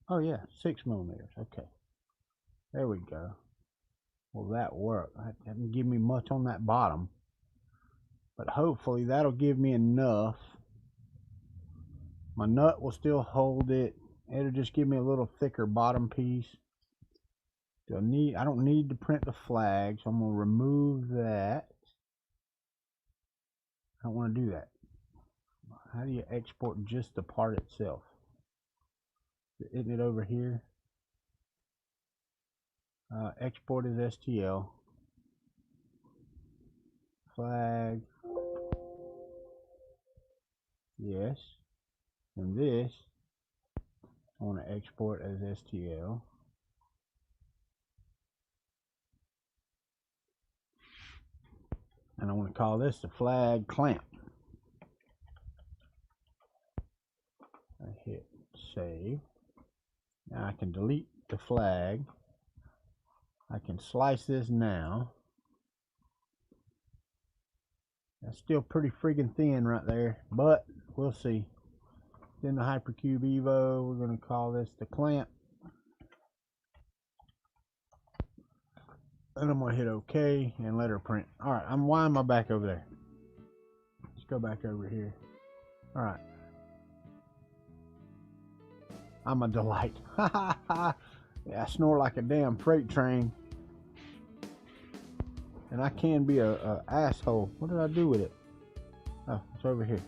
Oh yeah, 6 millimeters. Okay, there we go. Will that work? That didn't give me much on that bottom, but hopefully that'll give me enough. My nut will still hold it. It'll just give me a little thicker bottom piece. I don't need to print the flag, so I'm gonna remove that. I don't want to do that. How do you export just the part itself? Isn't it over here? Export as STL. Flag. Yes. And this, I want to export as STL. And I want to call this the flag clamp. I hit save. Now I can delete the flag. I can slice this now. That's still pretty friggin' thin right there, but we'll see. Then the Hypercube Evo, we're going to call this the clamp. And I'm going to hit OK and let her print. Alright, why am I back over there? Let's go back over here. Alright. I'm a delight. Yeah, I snore like a damn freight train. And I can be a asshole. What did I do with it? Oh, it's over here.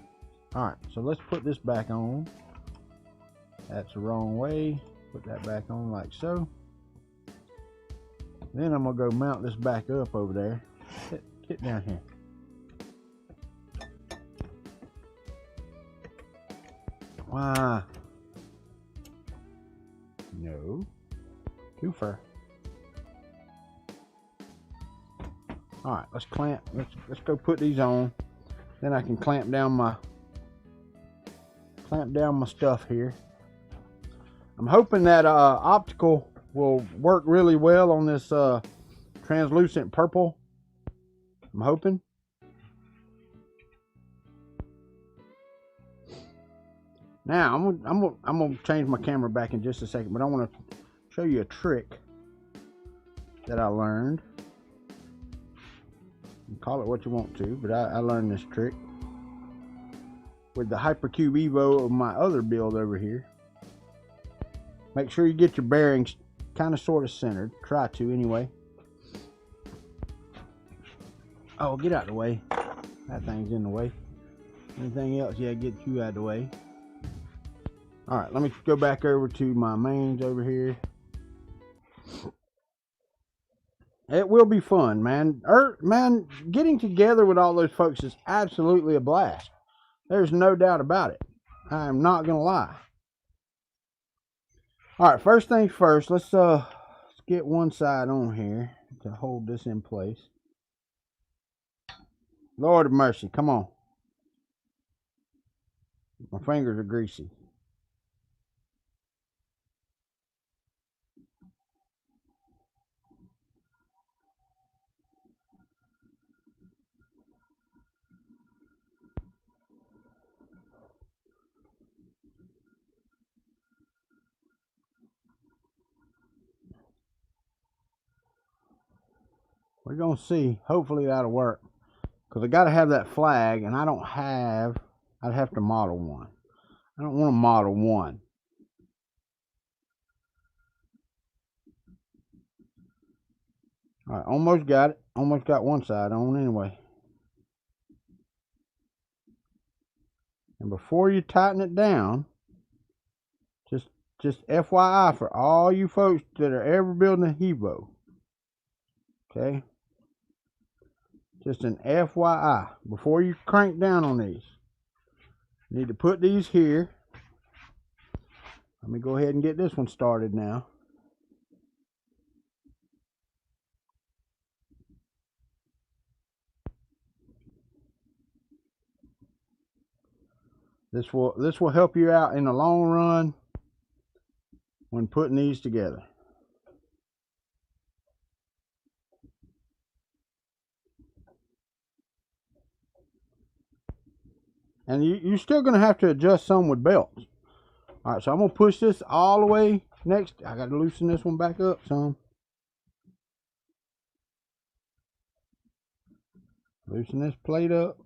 Alright, so let's put this back on. That's the wrong way. Put that back on like so. Then I'm going to go mount this back up over there. Get down here. Why? No. Twofer. Alright, let's clamp. Let's go put these on. Then I can clamp down my stuff here. I'm hoping that optical will work really well on this translucent purple. I'm hoping. Now I'm gonna change my camera back in just a second, but I want to show you a trick that I learned. You call it what you want to, but I learned this trick with the Hypercube Evo of my other build over here. Make sure you get your bearings kind of sort of centered. Try to anyway. Oh, get out of the way. That thing's in the way. Anything else? Yeah, get you out of the way. Alright, let me go back over to my mains over here. It will be fun, man. Man, getting together with all those folks is absolutely a blast. There's no doubt about it. I am not gonna lie. Alright, first things first, let's get one side on here to hold this in place. Lord of mercy, come on. My fingers are greasy. We're gonna see. Hopefully that'll work. Because I gotta have that flag, and I don't have. I'd have to model one. I don't want to model one. Alright, almost got it. Almost got one side on anyway. And before you tighten it down, just FYI for all you folks that are ever building a HEVO. Okay? Just an FYI. Before you crank down on these, you need to put these here. Let me go ahead and get this one started now. This will help you out in the long run when putting these together. And you're still going to have to adjust some with belts. Alright, so I'm going to push this all the way next. I got to loosen this one back up some. Loosen this plate up.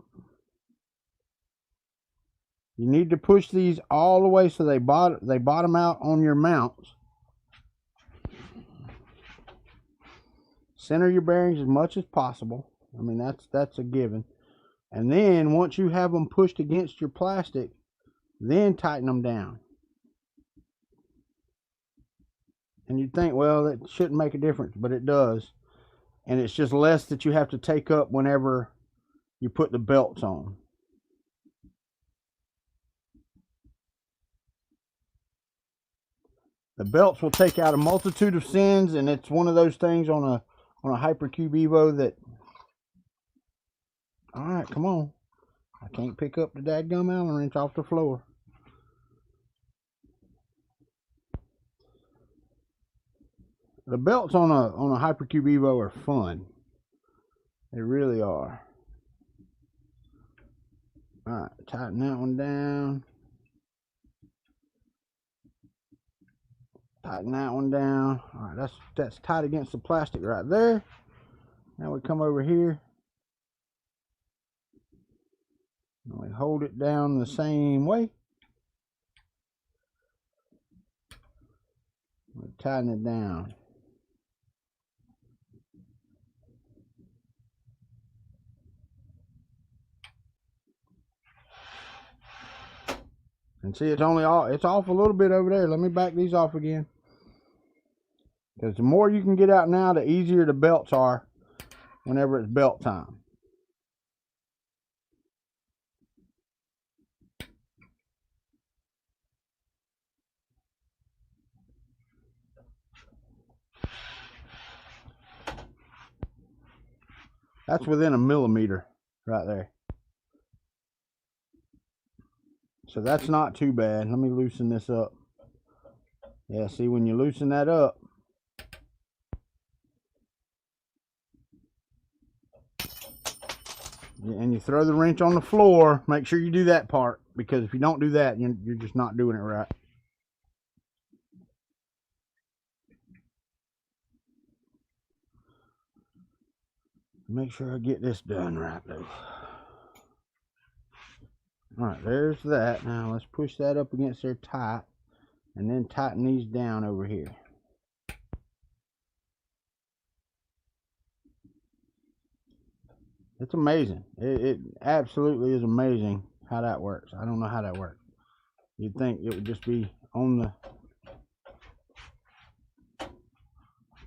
You need to push these all the way so they bottom out on your mounts. Center your bearings as much as possible. I mean, that's a given. And then once you have them pushed against your plastic, then tighten them down. And you'd think, well, it shouldn't make a difference, but it does. And it's just less that you have to take up whenever you put the belts on. The belts will take out a multitude of sins, and it's one of those things on a Hypercube Evo that... Alright, come on. I can't pick up the dadgum Allen wrench off the floor. The belts on a Hypercube Evo are fun. They really are. Alright, tighten that one down. Tighten that one down. Alright, that's tight against the plastic right there. Now we come over here. And we hold it down the same way. We tighten it down. And see, it's off a little bit over there. Let me back these off again. Because the more you can get out now, the easier the belts are whenever it's belt time. That's within a millimeter right there. So that's not too bad. Let me loosen this up. Yeah, see, when you loosen that up, And you throw the wrench on the floor. Make sure you do that part, because if you don't do that, you're just not doing it right. Make sure I get this done right, though. Alright, there's that. Now let's push that up against there tight, and then tighten these down over here. It's amazing. It absolutely is amazing how that works. I don't know how that works. You'd think it would just be on the...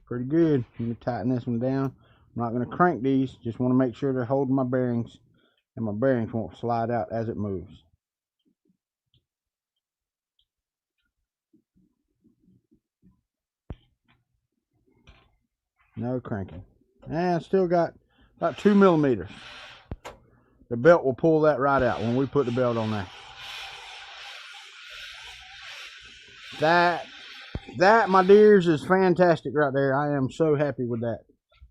Pretty good. I'm going to tighten this one down. I'm not going to crank these. Just want to make sure they're holding my bearings, and my bearings won't slide out as it moves. No cranking. And still got about 2 millimeters. The belt will pull that right out when we put the belt on there. That, my dears, is fantastic right there. I am so happy with that.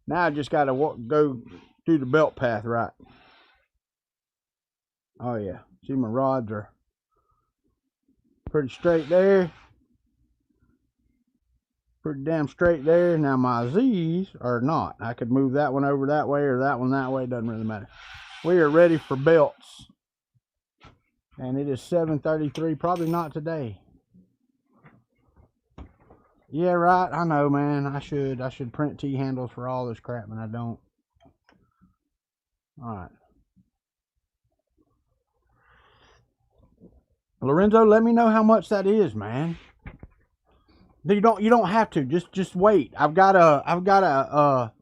Now I just got to go through the belt path right. Oh yeah, see, my rods are pretty straight there. Pretty damn straight there. Now my Z's are not. I could move that one over that way or that one that way. Doesn't really matter. We are ready for belts. And it is 7:33. Probably not today. Yeah, right. I know, man. I should print T-handles for all this crap, and I don't. Alright. Lorenzo, let me know how much that is, man. You don't have to. Just wait. I've got a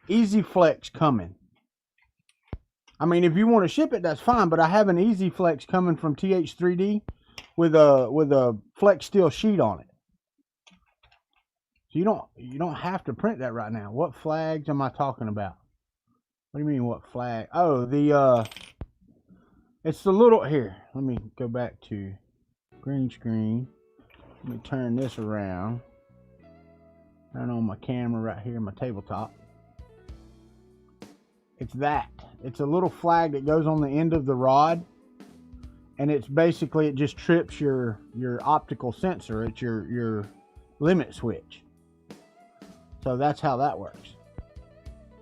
Easy Flex coming. I mean, if you want to ship it, that's fine. But I have an Easy Flex coming from TH3D with a flex steel sheet on it. So you don't have to print that right now. What flags am I talking about? What do you mean, what flag? Oh, it's the little, here. Let me go back to green screen. Let me turn this around. Turn on my camera right here, my tabletop. It's that. It's a little flag that goes on the end of the rod, and it's basically, it just trips your optical sensor. It's your limit switch. So that's how that works.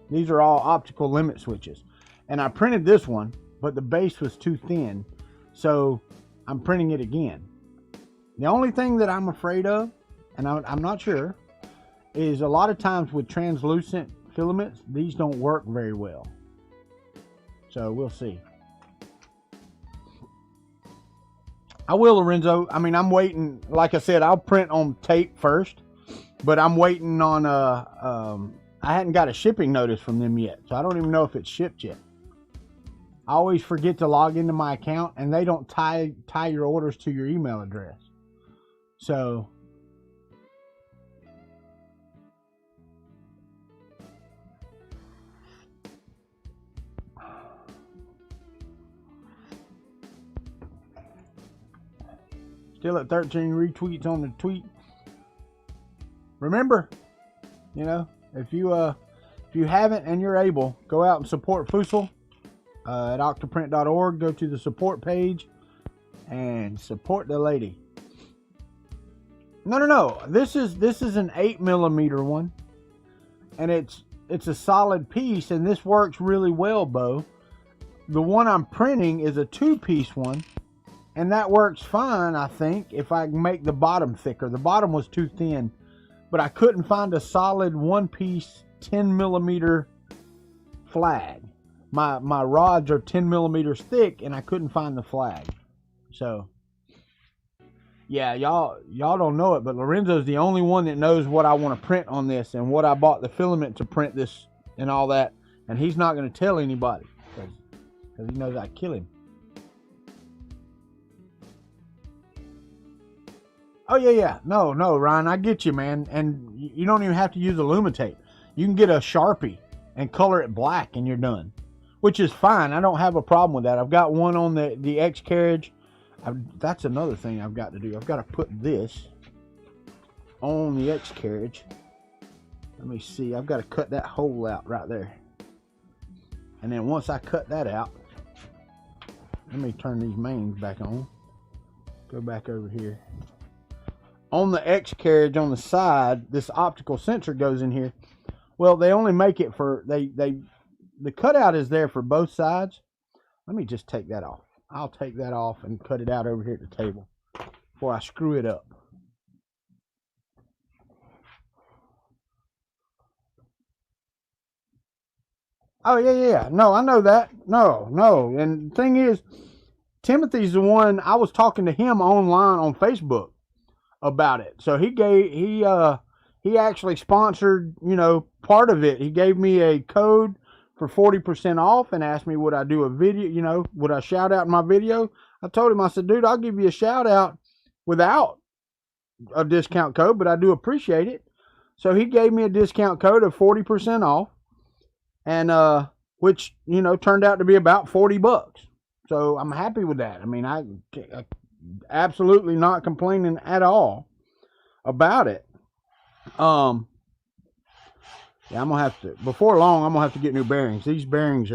These are all optical limit switches, and I printed this one, but the base was too thin, so I'm printing it again. The only thing that I'm afraid of, and I'm not sure, is a lot of times with translucent filaments, these don't work very well. So we'll see. I will, Lorenzo. I mean, I'm waiting. Like I said, I'll print on tape first, but I'm waiting on I hadn't got a shipping notice from them yet, so I don't even know if it's shipped yet. I always forget to log into my account, and they don't tie your orders to your email address. So still at 13 retweets on the tweet. Remember, you know, if you haven't and you're able, go out and support Fussel at octoprint.org. Go to the support page and support the lady. No. This is an 8mm one, and it's a solid piece, and this works really well, Bo. The one I'm printing is a 2-piece one, and that works fine, I think, if I can make the bottom thicker. The bottom was too thin, but I couldn't find a solid 1-piece 10mm flag. My rods are 10mm thick, and I couldn't find the flag. So yeah, y'all don't know it, but Lorenzo's the only one that knows what I want to print on this and what I bought the filament to print this and all that. And he's not going to tell anybody because he knows I'd kill him. Oh, yeah. No, Ryan, I get you, man. And you don't even have to use Illuminate. You can get a Sharpie and color it black and you're done, which is fine. I don't have a problem with that. I've got one on the X carriage. That's another thing I've got to do. I've got to put this on the X carriage. Let me see. I've got to cut that hole out right there. And then once I cut that out, let me turn these mains back on. Go back over here. On the X carriage on the side, this optical sensor goes in here. Well, they only make it for, the cutout is there for both sides. Let me just take that off. I'll take that off and cut it out over here at the table before I screw it up. Oh, yeah. No, I know that. No. And the thing is, Timothy's the one, I was talking to him online on Facebook about it. So he actually sponsored, you know, part of it. He gave me a code for 40% off and asked me would I do a video, you know, would I shout out in my video? I told him, I said, dude, I'll give you a shout out without a discount code, but I do appreciate it. So he gave me a discount code of 40% off, and which, you know, turned out to be about $40. So I'm happy with that. I mean, I absolutely not complaining at all about it. Yeah, I'm gonna have to, before long, I'm gonna have to get new bearings. These bearings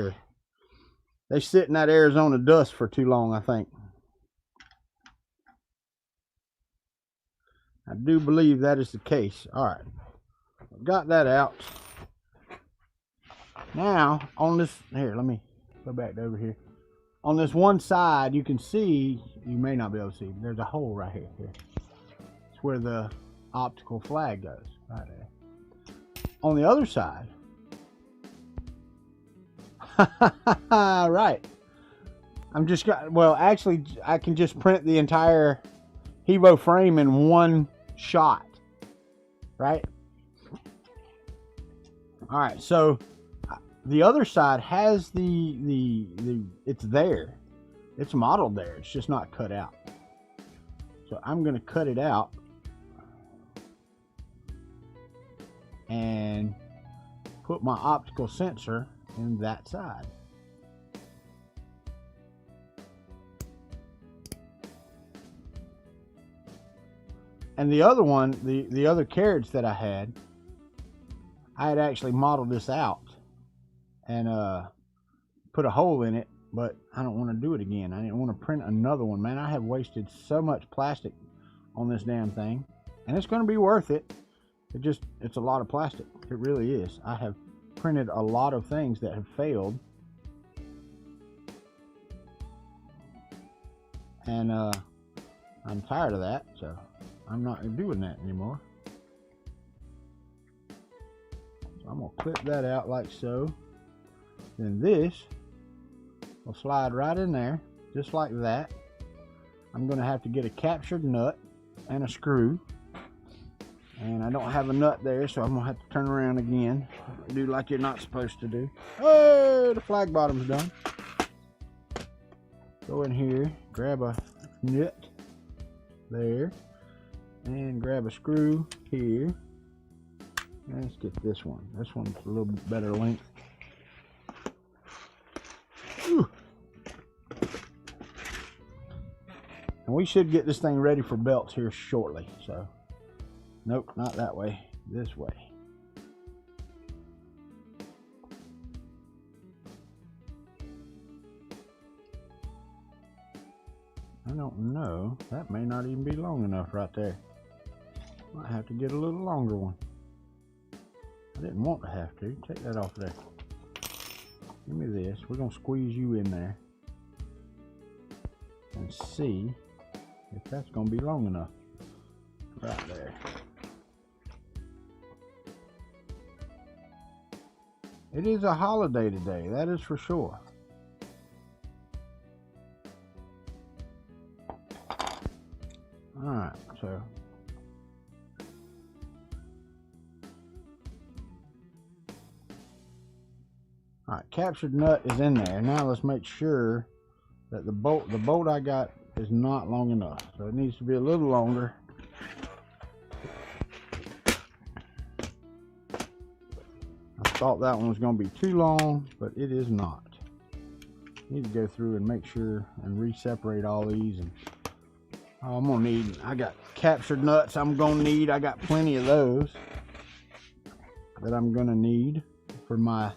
they sit in that Arizona dust for too long, I think. I do believe that is the case. All right, got that out. Now, on this, here, let me go back over here. On this one side, you can see, you may not be able to see, there's a hole right here. It's where the optical flag goes, right there. On the other side, right, well, actually, I can just print the entire HEVO frame in one shot, right? All right, so the other side has it's there. It's modeled there. It's just not cut out. So I'm going to cut it out and put my optical sensor in that side. And the other one, the other carriage that I had actually modeled this out and put a hole in it, but I don't want to do it again. I didn't want to print another one. Man, I have wasted so much plastic on this damn thing, and it's going to be worth it. It's a lot of plastic. It really is. I have printed a lot of things that have failed, and I'm tired of that, so I'm not doing that anymore. So I'm gonna clip that out like so. Then this will slide right in there, just like that. I'm gonna have to get a captured nut and a screw. And I don't have a nut there, so I'm gonna have to turn around again. Do like you're not supposed to do. Oh, the flag bottom's done. Go in here, grab a nut there, and grab a screw here. And let's get this one. This one's a little bit better length. Whew. And we should get this thing ready for belts here shortly, so. Nope, not that way, this way. I don't know, that may not even be long enough right there. Might have to get a little longer one. I didn't want to have to. Take that off there. Give me this. We're going to squeeze you in there and see if that's going to be long enough. Right there. It is a holiday today, that is for sure. Alright, so alright, captured nut is in there. Now let's make sure that the bolt I got is not long enough. So it needs to be a little longer. I thought that one was going to be too long, but it is not. Need to go through and make sure and re-separate all these. And I'm gonna need, I got captured nuts I'm gonna need. I got plenty of those that I'm gonna need for my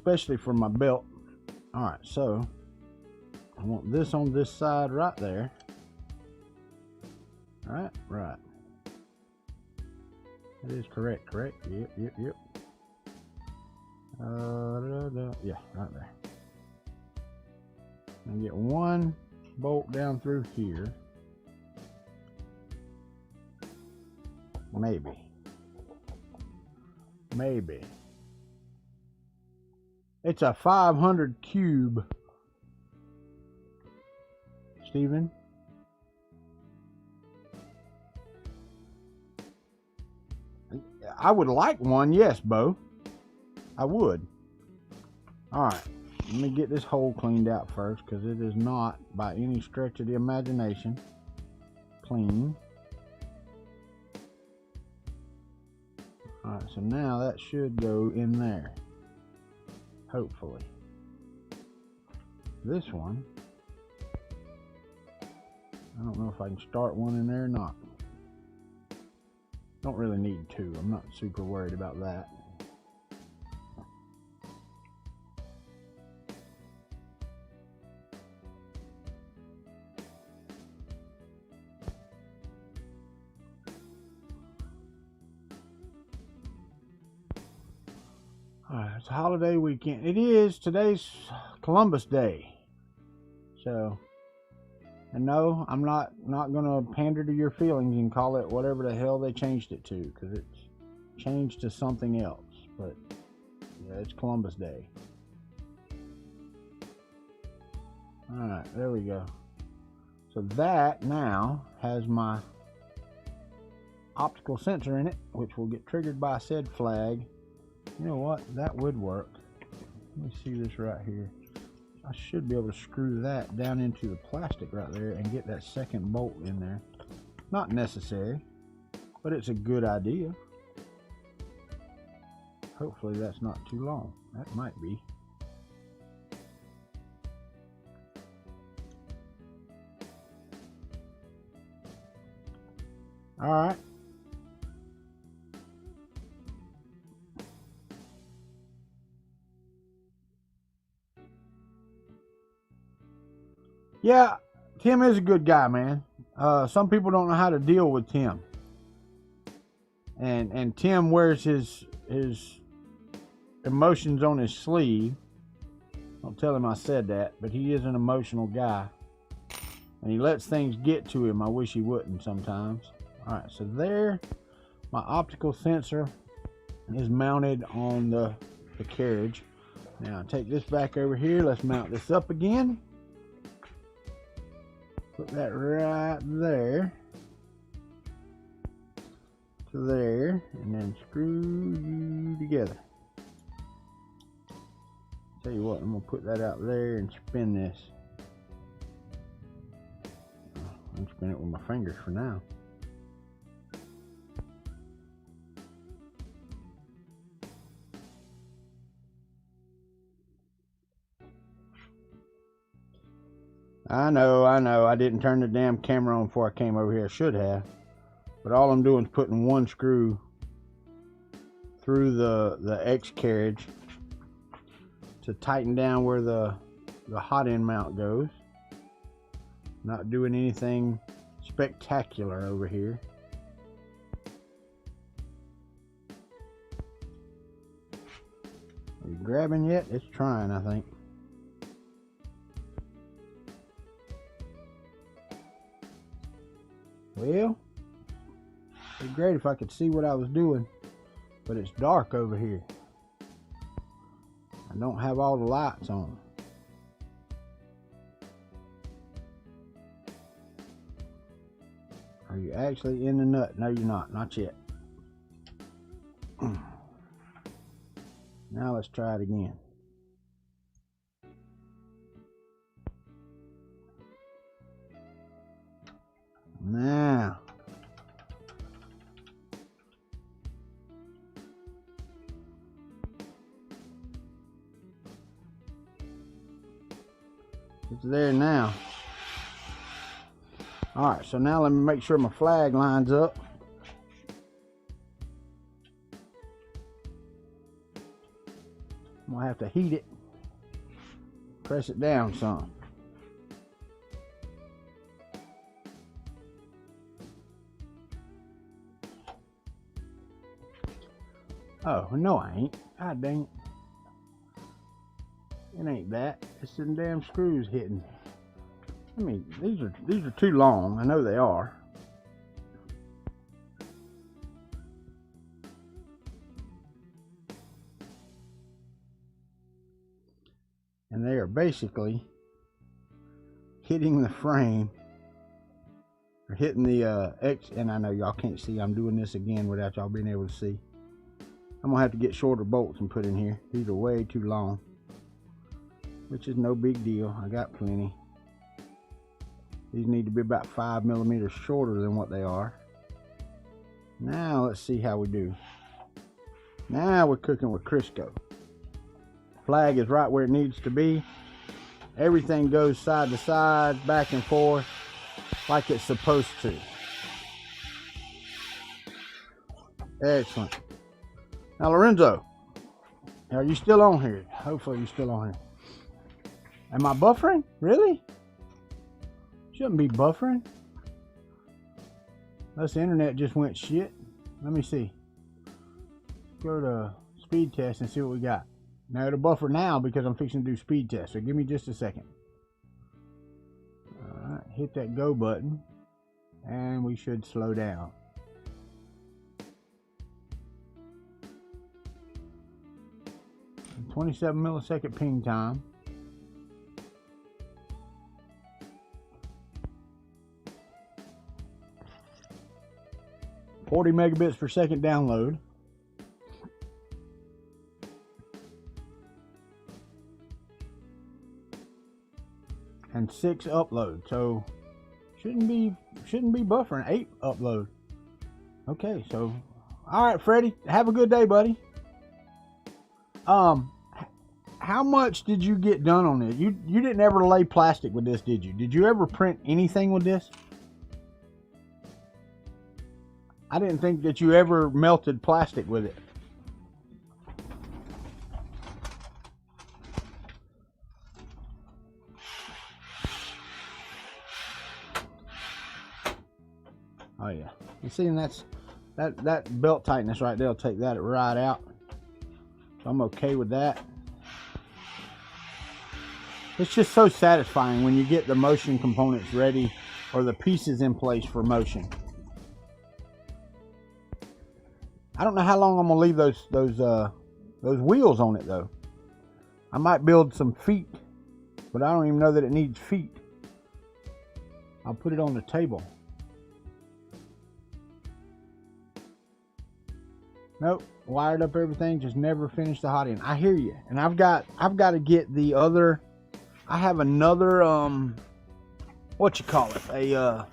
especially for my belt. All right, so I want this on this side right there. All right, right. That is correct, correct? Yep, yep, yep. Yeah, right there. And get one bolt down through here. Maybe. Maybe. It's a 500 cube. Steven? I would like one, yes, Bo. I would. Alright, let me get this hole cleaned out first, because it is not, by any stretch of the imagination, clean. Alright, so now that should go in there. Hopefully. This one, I don't know if I can start one in there or not. Don't really need two. I'm not super worried about that. Alright, it's a holiday weekend. It is. Today's Columbus Day. So, and no, I'm not gonna pander to your feelings and call it whatever the hell they changed it to, because it's changed to something else. But yeah, it's Columbus Day. Alright, there we go. So that now has my optical sensor in it, which will get triggered by said flag. You know what? That would work. Let me see this right here. I should be able to screw that down into the plastic right there and get that second bolt in there. Not necessary, but it's a good idea. Hopefully that's not too long. That might be. All right. Yeah, Tim is a good guy, man. Some people don't know how to deal with Tim. And Tim wears his emotions on his sleeve. Don't tell him I said that, but he is an emotional guy. And he lets things get to him. I wish he wouldn't sometimes. Alright, so there, my optical sensor is mounted on the carriage. Now take this back over here. Let's mount this up again. Put that right there to there, and then screw you together. Tell you what, I'm gonna put that out there and spin this. I'm gonna spin it with my fingers for now. I know, I didn't turn the damn camera on before I came over here. I should have. But all I'm doing is putting one screw through the X carriage to tighten down where the hot end mount goes. Not doing anything spectacular over here. Are you grabbing yet? It's trying, I think. Well, it'd be great if I could see what I was doing, but it's dark over here. I don't have all the lights on. Are you actually in the nut? No, you're not. Not yet. Now let's try it again. Now, it's there now. All right, so now let me make sure my flag lines up. I'm gonna have to heat it, press it down some. Oh, no I ain't. God dang it. It ain't that. It's them damn screws hitting. I mean, these are too long. I know they are. And they are basically hitting the frame, or hitting the X. And I know y'all can't see. I'm doing this again without y'all being able to see. I'm gonna have to get shorter bolts and put in here. These are way too long, which is no big deal. I got plenty. These need to be about 5 millimeters shorter than what they are. Now let's see how we do. Now we're cooking with Crisco. Flag is right where it needs to be. Everything goes side to side, back and forth, like it's supposed to. Excellent. Now, Lorenzo, are you still on here? Hopefully you're still on here. Am I buffering? Really? Shouldn't be buffering. Unless the internet just went shit. Let me see. Go to speed test and see what we got. Now it'll buffer now because I'm fixing to do speed test. So give me just a second. Alright, hit that go button. And we should slow down. And 27 millisecond ping time. .40 megabits per second download. And 6 upload. So shouldn't be buffering. 8 upload. Okay, so all right, Freddie, have a good day, buddy. How much did you get done on it? You didn't ever lay plastic with this, did you? Did you ever print anything with this? I didn't think that you ever melted plastic with it. Oh yeah, you see, and that belt tightness right there will take that right out. So I'm okay with that. It's just so satisfying when you get the motion components ready, or the pieces in place for motion. I don't know how long I'm gonna leave those wheels on it though. I might build some feet, but I don't even know that it needs feet. I'll put it on the table. Nope, wired up everything, just never finished the hot end. I hear you, and I've got to get the other. I have another what you call it, a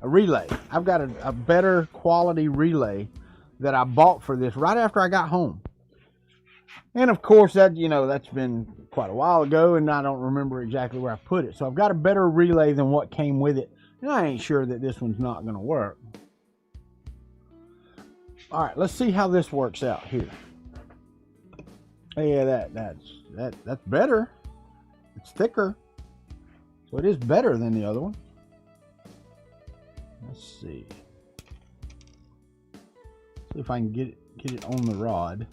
relay. I've got a better quality relay that I bought for this right after I got home. And of course that, that's been quite a while ago and I don't remember exactly where I put it. So I've got a better relay than what came with it. And I ain't sure that this one's not going to work. All right, let's see how this works out here. Yeah, that's better. It's thicker. So it is better than the other one. Let's see. See if I can get it on the rod.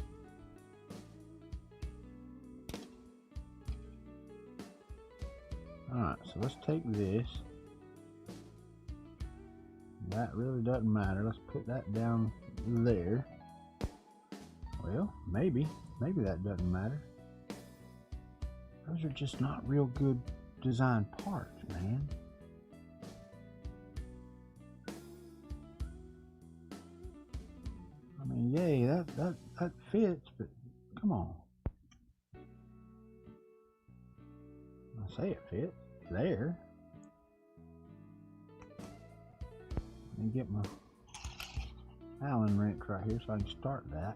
Alright, so let's take this. That really doesn't matter. Let's put that down there. Well, maybe that doesn't matter. Those are just not real good design parts, man. I mean, yay, that fits, but come on. I say it fits. There. Let me get my Allen wrench right here so I can start that.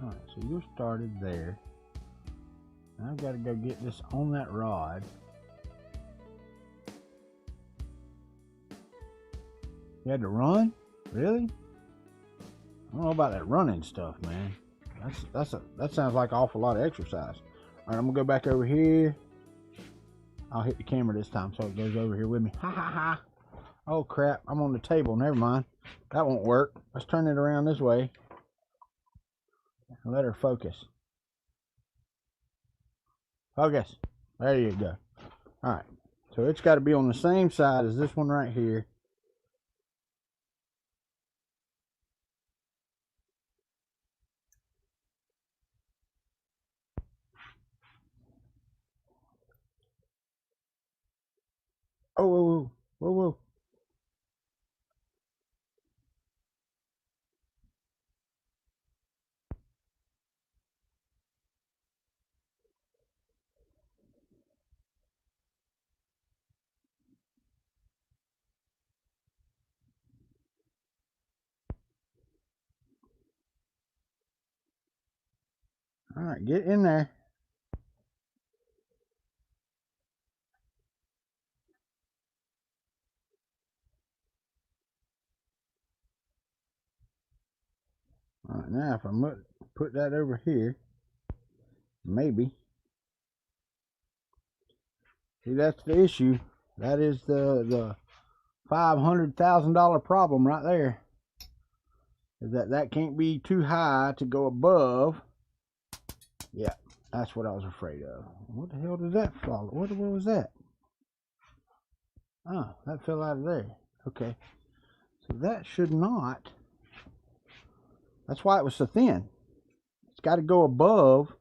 Alright, so you're started there. Now I've got to go get this on that rod. You had to run? Really? I don't know about that running stuff, man. That sounds like an awful lot of exercise. All right, I'm gonna go back over here. I'll hit the camera this time so it goes over here with me. Ha ha ha. Oh crap, I'm on the table. Never mind. That won't work. Let's turn it around this way and let her focus. Focus. There you go. All right. So it's got to be on the same side as this one right here. Oh, whoa, whoa, whoa, whoa. All right, get in there. All right, now if I put that over here, maybe. See, that's the issue. That is the $500,000 problem right there. Is that can't be too high to go above. Yeah, that's what I was afraid of. What the hell did that fall? What was that? Oh, that fell out of there. Okay. So that should not. That's why it was so thin. It's got to go above.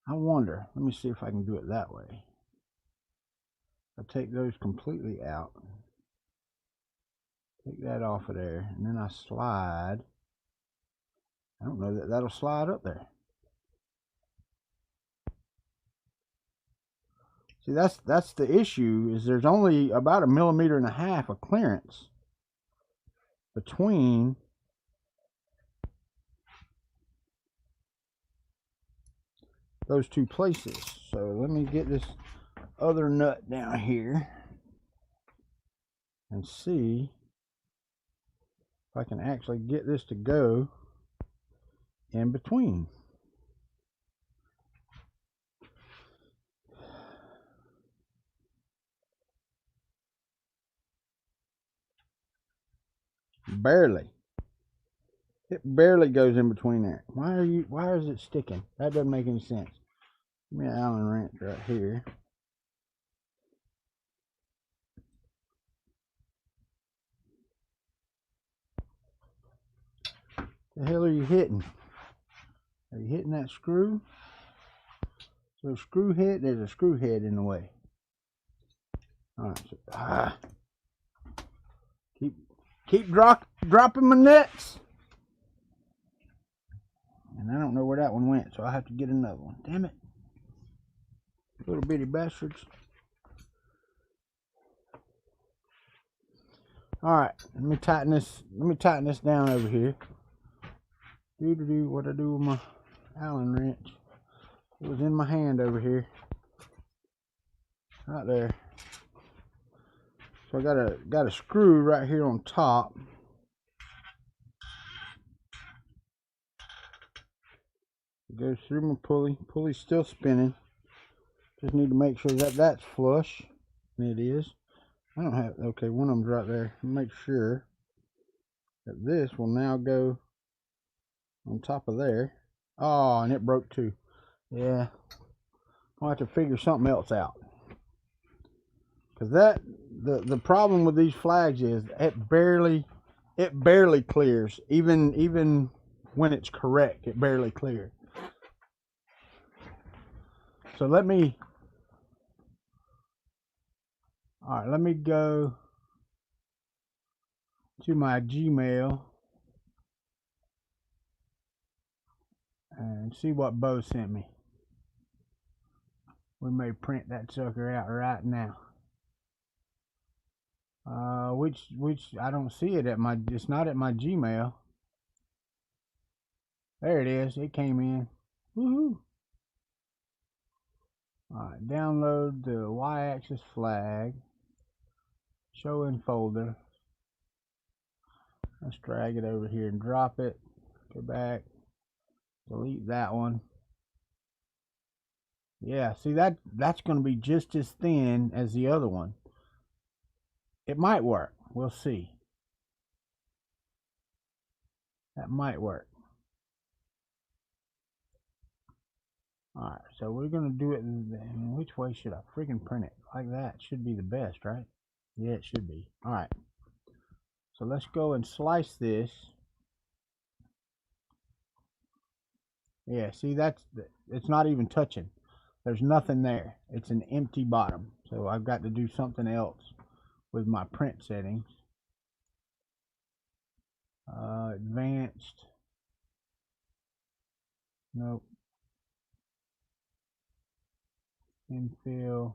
I wonder. Let me see if I can do it that way. I take those completely out. Take that off of there. And then I slide. I don't know that that'll slide up there. See, that's the issue, is there's only about 1.5 millimeters of clearance between those two places. So let me get this other nut down here and see if I can actually get this to go in between. Barely. It barely goes in between there. Why is it sticking? That doesn't make any sense. Give me an Allen wrench right here. The hell are you hitting? Are you hitting that screw? So screw head, there's a screw head in the way. Alright, so keep dropping my nuts. And I don't know where that one went, so I have to get another one. Damn it. Little bitty bastards. Alright, let me tighten this down over here. What I do with my Allen wrench. It was in my hand over here. Right there. So I got a screw right here on top. It goes through my pulley. Pulley's still spinning. Just need to make sure that that's flush. And it is. I don't have, okay, one of them's right there. Make sure that this will now go on top of there. Oh, and it broke too. Yeah. I'll have to figure something else out. Because the problem with these flags is it barely clears. Even when it's correct, it barely clears. So let me go to my Gmail and see what Bo sent me. We may print that sucker out right now. Which I don't see it at it's not at my Gmail. There it is. It came in. Woohoo! Alright, download the Y-axis flag. Show in folder. Let's drag it over here and drop it. Go back. Delete that one. Yeah, see that's going to be just as thin as the other one. It might work. We'll see. That might work. Alright, so we're going to do it in which way should I freaking print it? Like that should be the best, right? Yeah, it should be. Alright. So let's go and slice this. Yeah, see it's not even touching. There's nothing there. It's an empty bottom. So I've got to do something else with my print settings. Advanced. Nope. Infill.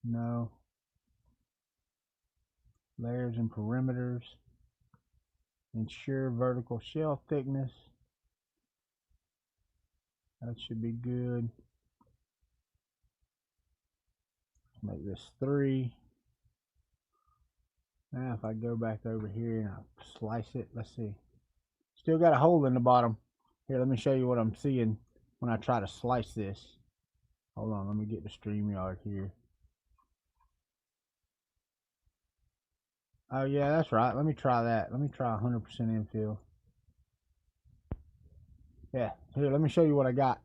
No. Layers and perimeters. Ensure vertical shell thickness. That should be good. Let's make this 3. Now if I go back over here and I slice it, let's see. Still got a hole in the bottom. Here, let me show you what I'm seeing when I try to slice this. Hold on, let me get the StreamYard here. Oh yeah, that's right. Let me try that. Let me try 100% infill. Yeah, here, let me show you what I got.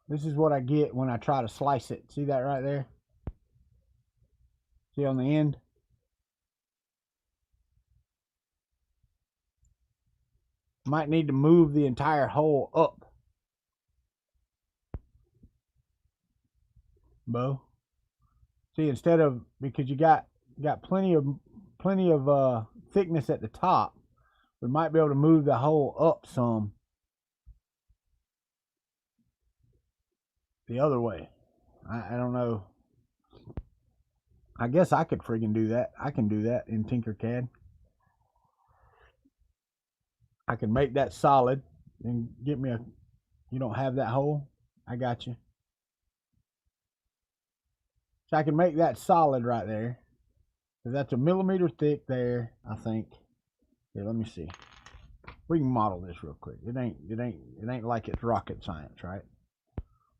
This is what I get when I try to slice it. See that right there? See on the end? Might need to move the entire hole up. Bo. See, instead of, because you got plenty of thickness at the top, we might be able to move the hole up some the other way. I don't know. I guess I could friggin' do that. I can do that in Tinkercad. I can make that solid and get me a, you don't have that hole? I got you. So I can make that solid right there. So that's a millimeter thick there, I think. Here, let me see. We can model this real quick. It ain't like it's rocket science, right?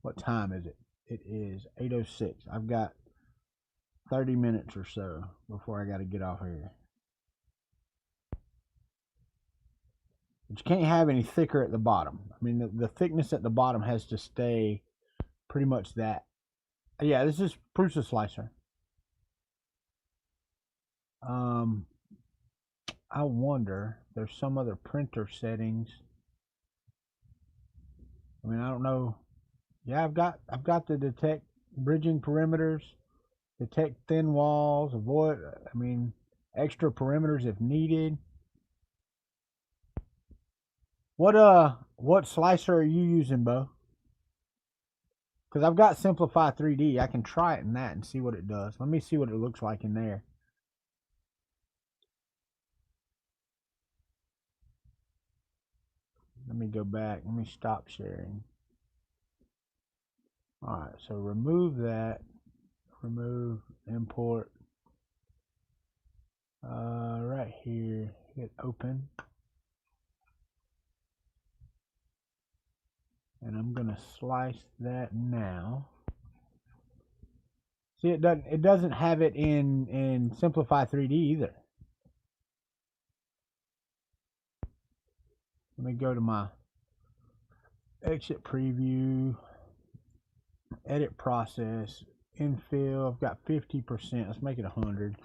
What time is it? It is 8:06. I've got 30 minutes or so before I got to get off here. But you can't have any thicker at the bottom. I mean, the thickness at the bottom has to stay pretty much that. Yeah, this is Prusa Slicer. I wonder if there's some other printer settings. I mean, I don't know. Yeah, I've got the detect bridging perimeters, detect thin walls, avoid, I mean, extra perimeters if needed. What slicer are you using, Bo? Because I've got Simplify 3D. I can try it in that and see what it does. Let me see what it looks like in there. Let me go back. Let me stop sharing. Alright, so remove that. Remove, import. Right here, hit open. And I'm gonna slice that now. See, it doesn't have it in Simplify 3D either. Let me go to my exit preview, edit process, infill. I've got 50%. Let's make it 100.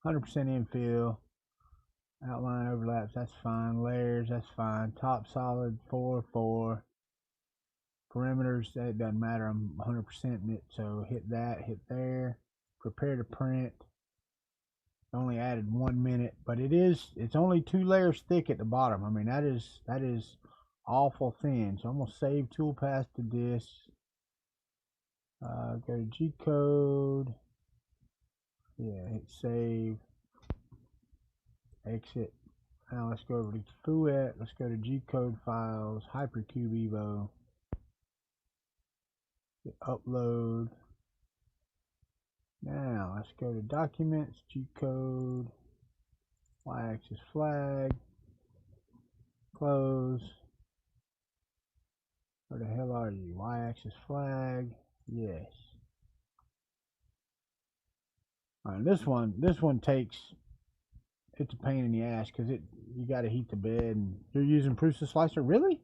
100% infill. Outline overlaps, that's fine. Layers, that's fine. Top solid, 4. Perimeters, that doesn't matter. I'm 100% in it. So hit that, hit there. Prepare to print. Only added 1 minute, but it's only 2 layers thick at the bottom. I mean, that is awful thin. So I'm gonna save toolpath to this. Go to G code. Yeah, hit save. Exit. Now let's go over to Fouet. Let's go to G code files. Hypercube Evo. Hit upload. Now let's go to documents, G code, y-axis flag, close. Where the hell are you? Y-axis flag, yes. Alright, this one takes, it's a pain in the ass because you got to heat the bed and you're using Prusa slicer, really?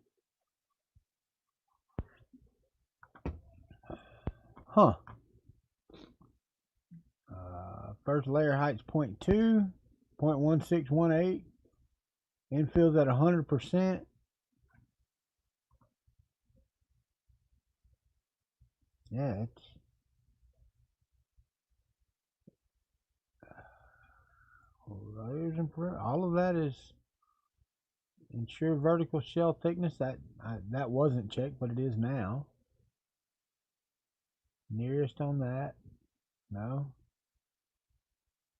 Huh. First layer height's 0.2, 0.1618. Infill's at 100%. Yeah, it's layers and all of that is ensure vertical shell thickness. That wasn't checked, but it is now. Nearest on that. No.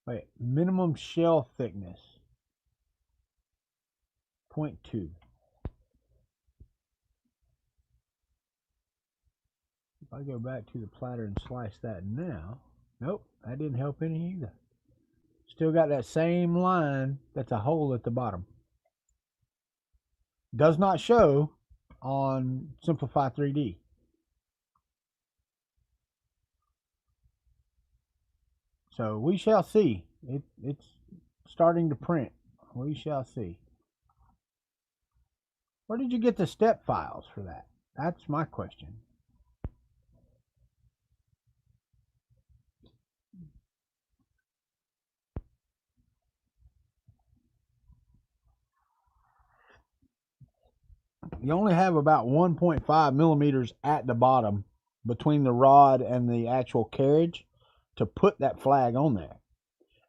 Wait, minimum shell thickness. 0.2. If I go back to the platter and slice that now, nope, that didn't help any either. Still got that same line that's a hole at the bottom. Does not show on Simplify 3D. So we shall see. It's starting to print. We shall see. Where did you get the step files for that? That's my question. You only have about 1.5 millimeters at the bottom between the rod and the actual carriage to put that flag on there.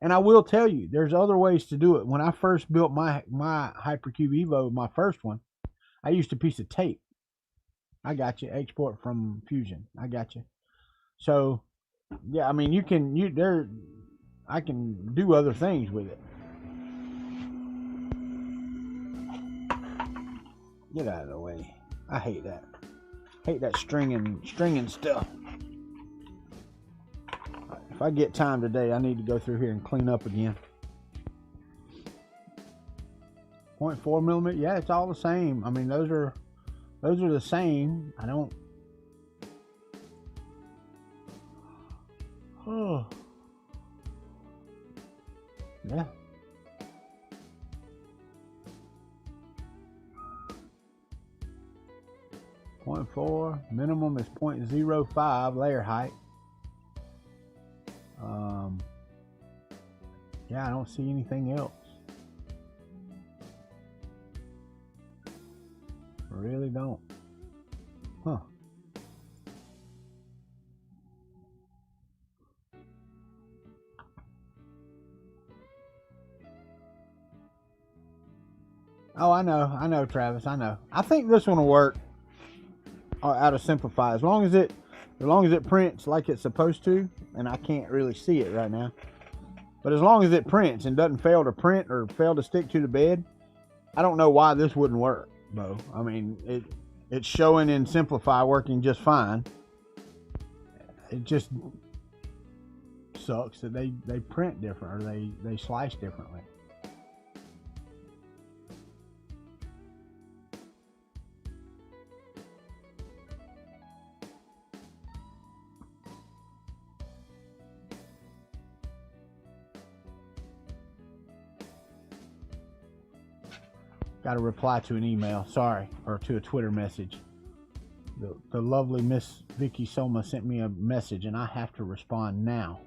And I will tell you, there's other ways to do it. When I first built my Hypercube Evo, my first one, I used a piece of tape. I got you. Export from Fusion. I got you. So, yeah, I mean, I can do other things with it. Get out of the way. I hate that. Hate that stringing stuff. If I get time today, I need to go through here and clean up again. 0.4 millimeter. Yeah, it's all the same. I mean, those are the same. I don't. Oh. Yeah. .4 minimum is 0.05 layer height. Yeah, I don't see anything else. I really don't. Huh. Oh, I know, Travis. I know. I think this one will work out of Simplify as long as it prints like it's supposed to, and I can't really see it right now. But as long as it prints and doesn't fail to print or fail to stick to the bed, I don't know why this wouldn't work, Bo. I mean, it's showing in Simplify working just fine. It just sucks that they print different or they slice differently. Got to reply to an email, sorry, or to a Twitter message. The lovely Miss Vicky Soma sent me a message and I have to respond now.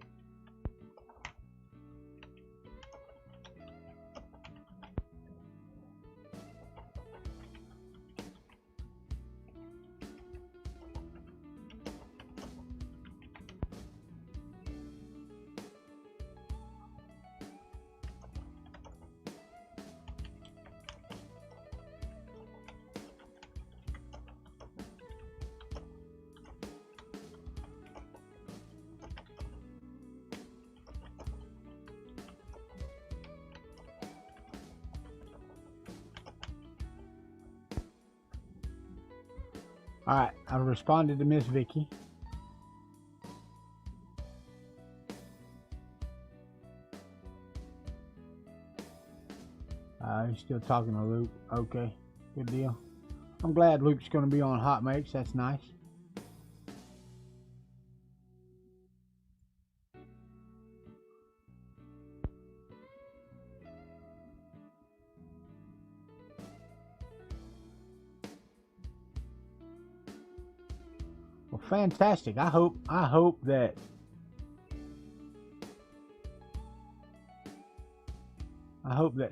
Alright, I responded to Miss Vicky. He's still talking to Luke. Okay, good deal. I'm glad Luke's going to be on Hot Makes. That's nice. Well, fantastic. I hope that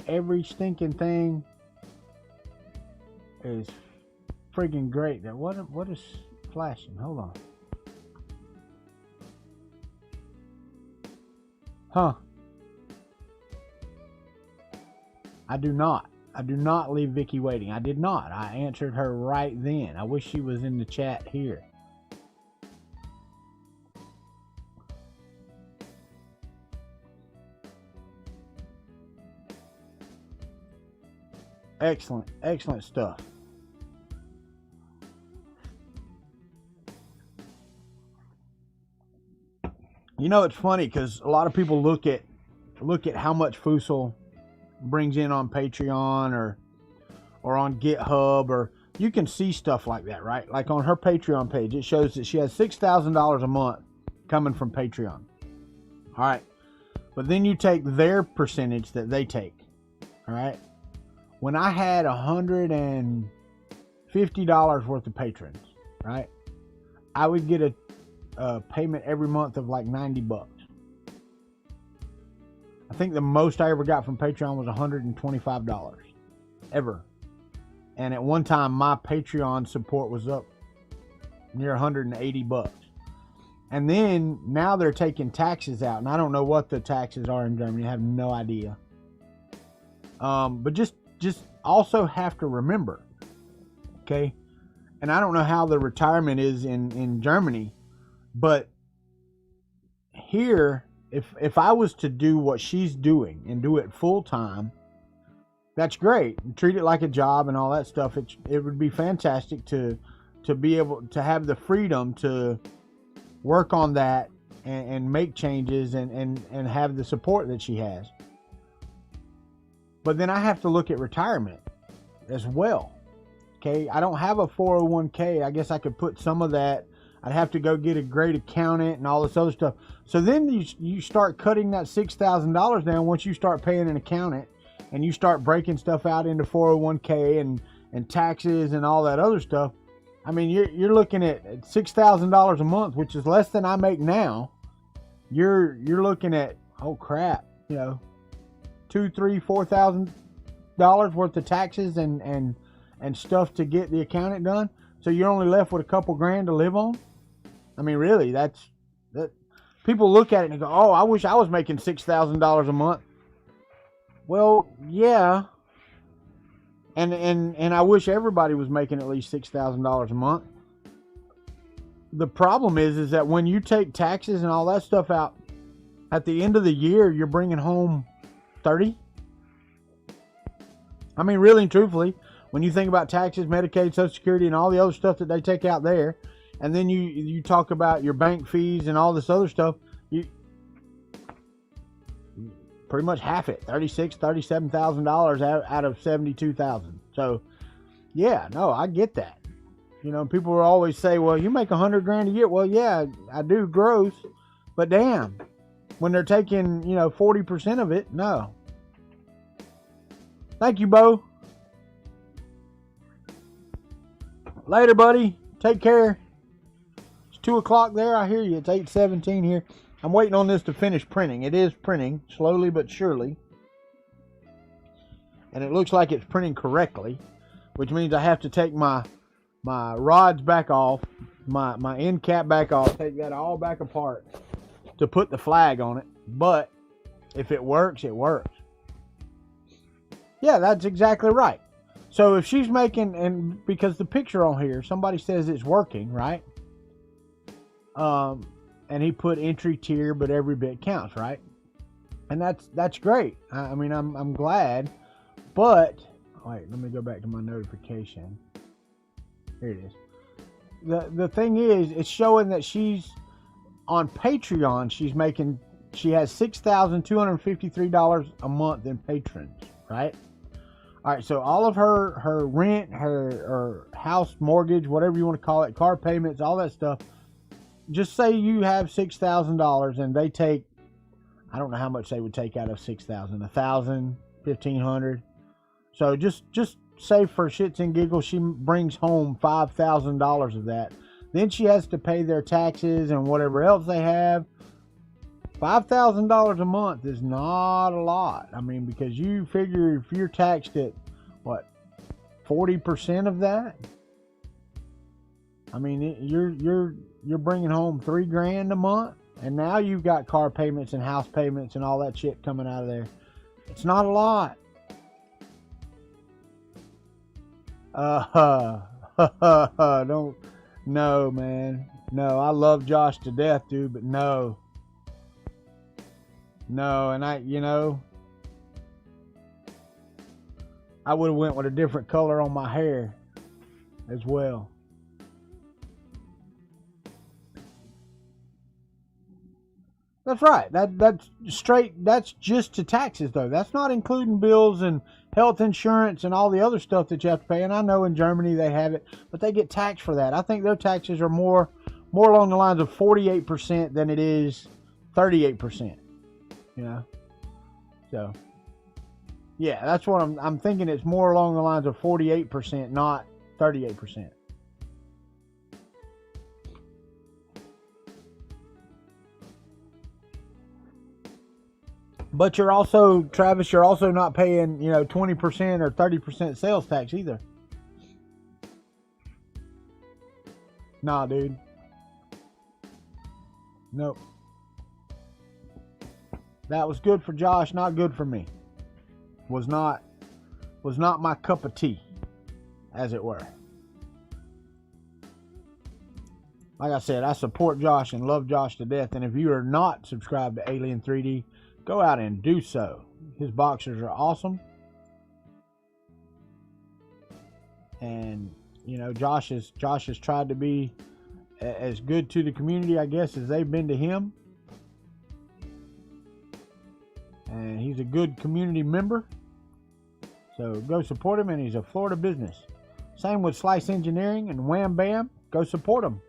every stinking thing is freaking great. That what is flashing? Hold on. Huh. I do not leave Vicky waiting. I did not. I answered her right then. I wish she was in the chat here. Excellent, excellent stuff. You know, it's funny because a lot of people look at how much Fusel brings in on Patreon or on GitHub, or you can see stuff like that, right? Like on her Patreon page, it shows that she has $6,000 a month coming from Patreon. All right, but then you take their percentage that they take. All right. When I had $150 worth of patrons, right, I would get a payment every month of like $90. I think the most I ever got from Patreon was $125 ever. And at one time, my Patreon support was up near $180. And then now they're taking taxes out, and I don't know what the taxes are in Germany. I have no idea. But just also have to remember, okay, and I don't know how the retirement is in Germany, but here, if I was to do what she's doing and do it full time, that's great. Treat it like a job and all that stuff. It would be fantastic to be able to have the freedom to work on that and make changes and have the support that she has. But then I have to look at retirement as well. Okay, I don't have a 401k. I guess I could put some of that. I'd have to go get a great accountant and all this other stuff. So then you start cutting that $6,000 down once you start paying an accountant and you start breaking stuff out into 401k and taxes and all that other stuff. I mean, you're looking at $6,000 a month, which is less than I make now. You're looking at, oh crap, you know, $2,000, $3,000, $4,000 worth of taxes and stuff to get the accountant done. So you're only left with a couple grand to live on. I mean, really, that people look at it and go, oh, I wish I was making $6,000 a month. Well, yeah. And I wish everybody was making at least $6,000 a month. The problem is that when you take taxes and all that stuff out, at the end of the year, you're bringing home 30. I mean, really and truthfully, when you think about taxes, Medicaid, Social Security, and all the other stuff that they take out there, and then you talk about your bank fees and all this other stuff, you pretty much half it, $37,000 out of $72,000. So, yeah, no, I get that. You know, people will always say, well, you make 100 grand a year. Well, yeah, I do gross, but damn, when they're taking, 40% of it, no. Thank you, Bo. Later, buddy. Take care. It's 2 o'clock there. I hear you. It's 8:17 here. I'm waiting on this to finish printing. It is printing, slowly but surely. And it looks like it's printing correctly, which means I have to take my rods back off, my end cap back off, take that all back apart to put the flag on it. But if it works, it works. Yeah, that's exactly right. So if she's making, and because the picture on here, somebody says it's working, right? And he put entry tier, but every bit counts, right? And that's great. I mean, I'm glad, but wait, let me go back to my notification. Here it is. The thing is, it's showing that she's on Patreon. She has $6,253 a month in patrons, right? All right, so all of her rent, her house mortgage, whatever you want to call it, car payments, all that stuff. Just say you have $6,000 and they take, I don't know how much they would take out of 6,000, 1,000, 1,500. So just say for shits and giggles, she brings home $5,000 of that. Then she has to pay their taxes and whatever else they have. $5,000 a month is not a lot. I mean, because you figure if you're taxed at what, 40% of that, I mean, you're bringing home $3,000 a month, and now you've got car payments and house payments and all that shit coming out of there. It's not a lot. Don't, no, man, no. I love Josh to death, dude, but no. No, and I would have went with a different color on my hair as well. That's right. That's straight. That's just to taxes, though. That's not including bills and health insurance and all the other stuff that you have to pay. And I know in Germany they have it, but they get taxed for that. I think their taxes are more along the lines of 48% than it is 38%. You know, so yeah, that's what I'm thinking. It's more along the lines of 48%, not 38%. But you're also, Travis, you're also not paying, 20% or 30% sales tax either. Nah, dude. Nope. That was good for Josh, not good for me. Was not my cup of tea, as it were. Like I said, I support Josh and love Josh to death. And if you are not subscribed to Alien 3D, go out and do so. His boxers are awesome. And, Josh has tried to be as good to the community, I guess, as they've been to him. And he's a good community member. So go support him, and he's a Florida business. Same with Slice Engineering and Wham Bam. Go support them.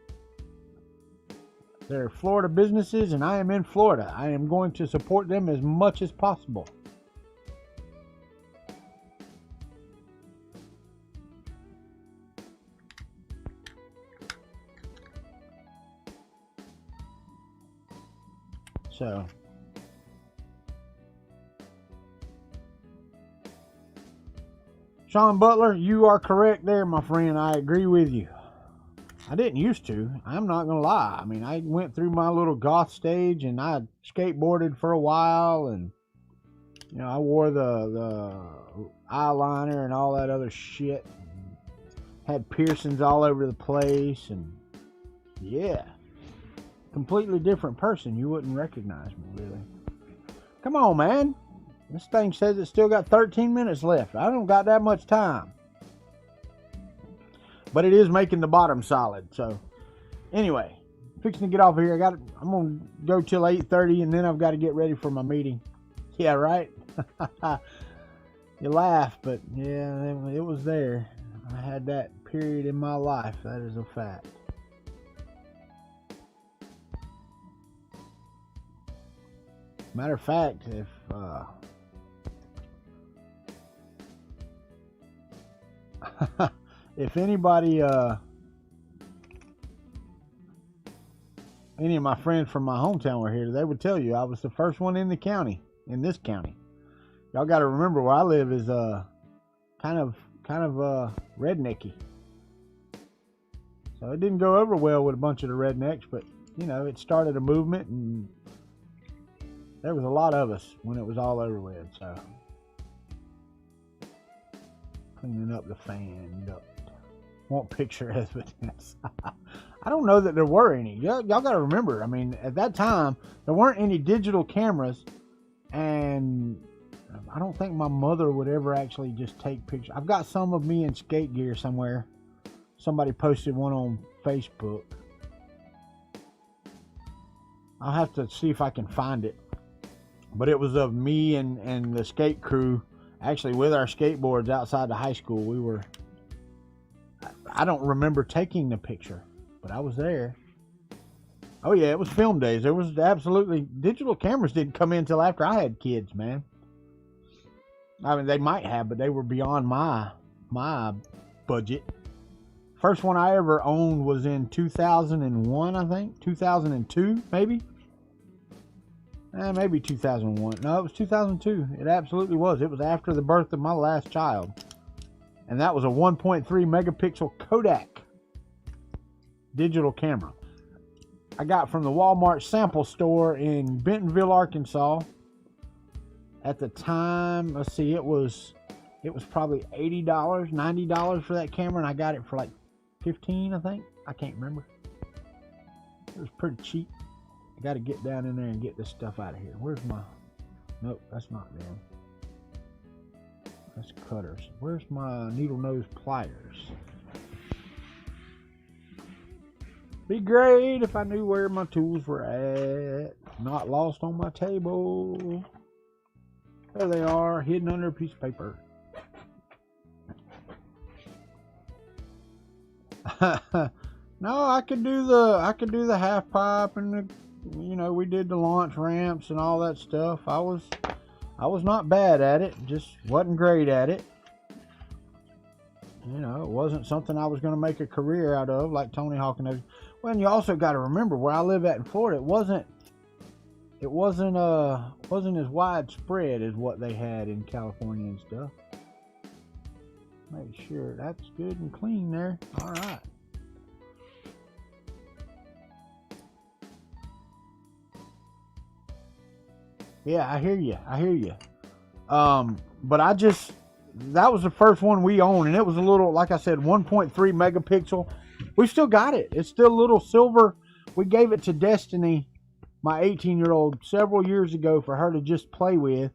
They're Florida businesses, and I am in Florida. I am going to support them as much as possible. So Sean Butler, you are correct there, my friend. I agree with you. I didn't used to. I'm not going to lie. I mean, I went through my little goth stage, and I skateboarded for a while, and, I wore the eyeliner and all that other shit. Had piercings all over the place, and yeah. Completely different person. You wouldn't recognize me, really. Come on, man. This thing says it's still got 13 minutes left. I don't got that much time. But it is making the bottom solid. So, anyway, fixing to get off here. I'm going to go till 8:30, and then I've got to get ready for my meeting. Yeah, right? You laugh, but yeah, it was there. I had that period in my life. That is a fact. Matter of fact, if anybody, any of my friends from my hometown were here, they would tell you I was the first one in the county, in this county. Y'all got to remember where I live is kind of rednecky. So it didn't go over well with a bunch of the rednecks, but it started a movement, and there was a lot of us when it was all over with. So cleaning up the fan, won't picture evidence. I don't know that there were any. Y'all got to remember, I mean, at that time, there weren't any digital cameras, and I don't think my mother would ever actually just take pictures. I've got some of me in skate gear somewhere. Somebody posted one on Facebook. I'll have to see if I can find it. But it was of me and the skate crew actually with our skateboards outside the high school. We were, I don't remember taking the picture, but I was there. Oh yeah, it was film days. There was absolutely, digital cameras didn't come in until after I had kids, man. I mean, they might have, but they were beyond my budget. First one I ever owned was in 2001, I think. 2002, maybe. Maybe 2001. No, it was 2002. It absolutely was. It was after the birth of my last child. And that was a 1.3 megapixel Kodak digital camera. I got from the Walmart sample store in Bentonville, Arkansas. At the time, let's see, it was probably $80, $90 for that camera, and I got it for like $15, I think. I can't remember. It was pretty cheap. I got to get down in there and get this stuff out of here. Where's my... Nope, that's not them. That's cutters. Where's my needle nose pliers? Be great if I knew where my tools were at. Not lost on my table. There they are, hidden under a piece of paper. No, I could do the half pipe and the, you know, we did the launch ramps and all that stuff. I was not bad at it, just wasn't great at it. You know, it wasn't something I was going to make a career out of like Tony Hawk and those. Well, and you also got to remember where I live at in Florida, it wasn't as widespread as what they had in California and stuff. Make sure that's good and clean there. All right. Yeah, I hear you. But that was the first one we owned, and it was a little, like I said, 1.3 megapixel. We still got it. It's still a little silver. We gave it to Destiny, my 18-year-old, several years ago for her to just play with,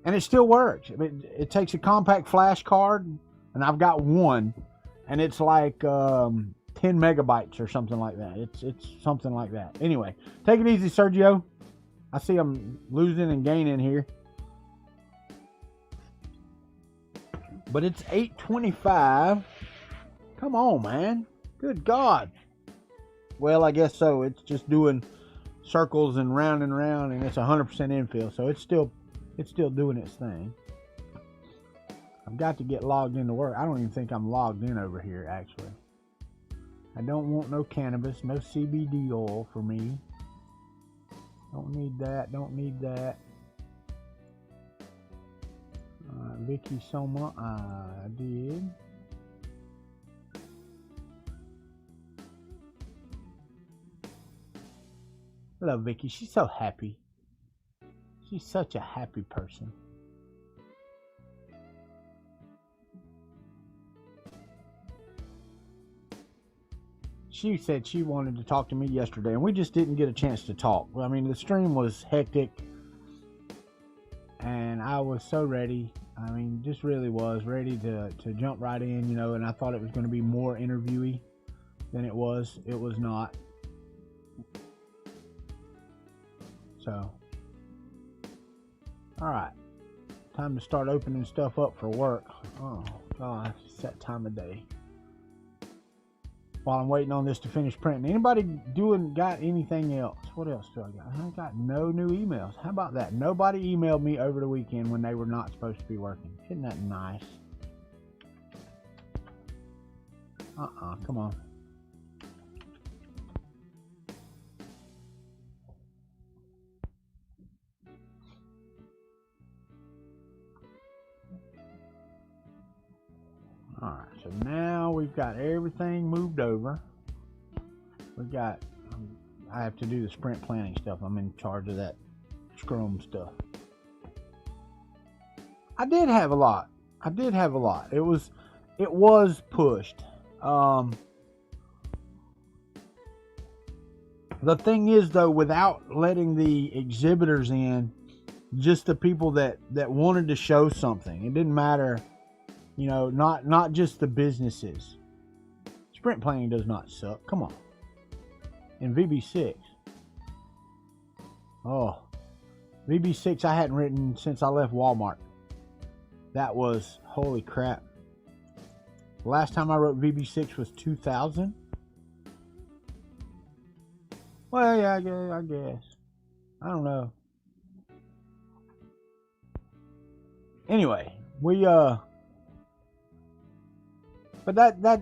and it still works. I mean, it takes a compact flash card, and I've got one, and it's like 10 megabytes or something like that. It's something like that. Anyway, take it easy, Sergio. I see I'm losing and gaining here. But it's 8:25. Come on, man. Good God. Well, I guess so. It's just doing circles and round, and it's 100% infill, so it's still doing its thing. I've got to get logged into work. I don't even think I'm logged in over here, actually. I don't want no cannabis, no CBD oil for me. Don't need that. Vicky Soma, I did. Hello, Vicky. She's so happy. She's such a happy person. She said she wanted to talk to me yesterday, and we just didn't get a chance to talk. I mean, the stream was hectic, and I was so ready. I mean, just really was ready to jump right in, you know, and I thought it was going to be more interviewee than it was. It was not. So, all right. Time to start opening stuff up for work. Oh, God, it's that time of day. While I'm waiting on this to finish printing. Anybody got anything else? What else do I got? I got no new emails. How about that? Nobody emailed me over the weekend when they were not supposed to be working. Isn't that nice? Come on. Alright, so now we've got everything moved over. We've got, I have to do the sprint planning stuff. I'm in charge of that Scrum stuff. I did have a lot. It was pushed. The thing is, though, without letting the exhibitors in, just the people that wanted to show something, it didn't matter. You know, not just the businesses. Sprint planning does not suck. Come on. In VB6. Oh. VB6 I hadn't written since I left Walmart. That was, holy crap. The last time I wrote VB6 was 2000. Well, yeah, I guess. I don't know. Anyway, but that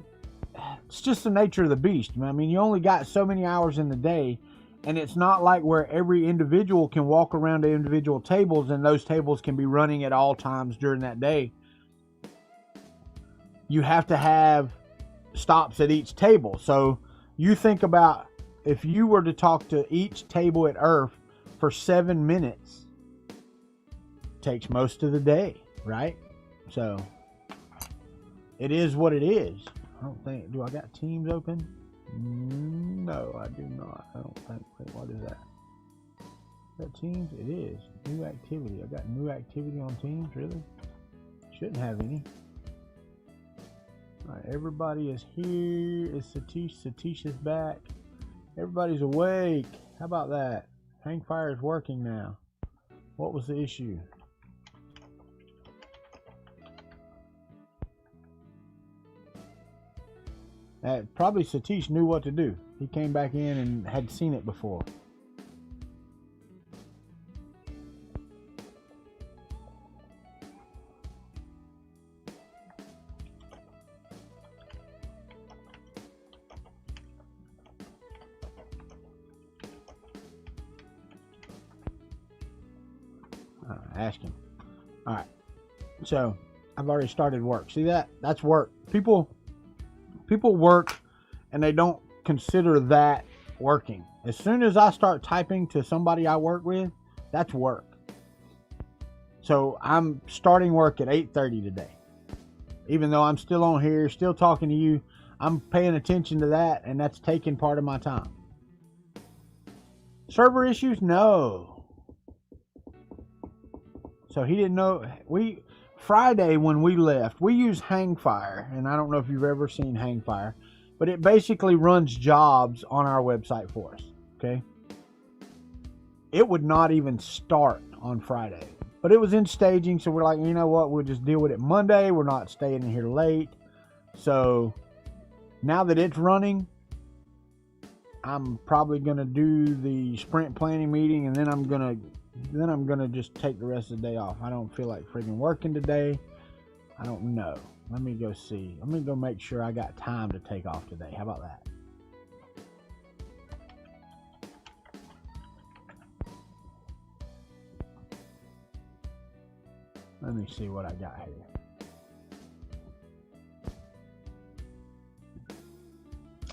it's just the nature of the beast. I mean, you only got so many hours in the day, and it's not like where every individual can walk around to individual tables and those tables can be running at all times during that day. You have to have stops at each table. So you think about if you were to talk to each table at VERRF for 7 minutes, takes most of the day, right? So it is what it is. I don't think, do I got Teams open? No, I do not. I don't think. Wait, what is that? Is that Teams? It is. New activity. I got new activity on Teams, really? Shouldn't have any. All right, everybody is here. Is Satish? Satish is back. Everybody's awake. How about that? Hangfire is working now. What was the issue? Probably Satish knew what to do. He came back in and had seen it before. Ask him. All right. So I've already started work. See that? That's work. People work and they don't consider that working. As soon as I start typing to somebody I work with, that's work. So I'm starting work at 8:30 today. Even though I'm still on here, still talking to you, I'm paying attention to that, and that's taking part of my time. Server issues? No. So he didn't know. Friday when we left, we use Hangfire, and I don't know if you've ever seen Hangfire, but it basically runs jobs on our website for us, okay? It would not even start on Friday, but it was in staging, so we're like, you know what, we'll just deal with it Monday. We're not staying in here late. So now that it's running, I'm probably going to do the sprint planning meeting, and then I'm going to just take the rest of the day off. I don't feel like freaking working today. I don't know. Let me go see. Let me go make sure I got time to take off today. How about that? Let me see what I got here.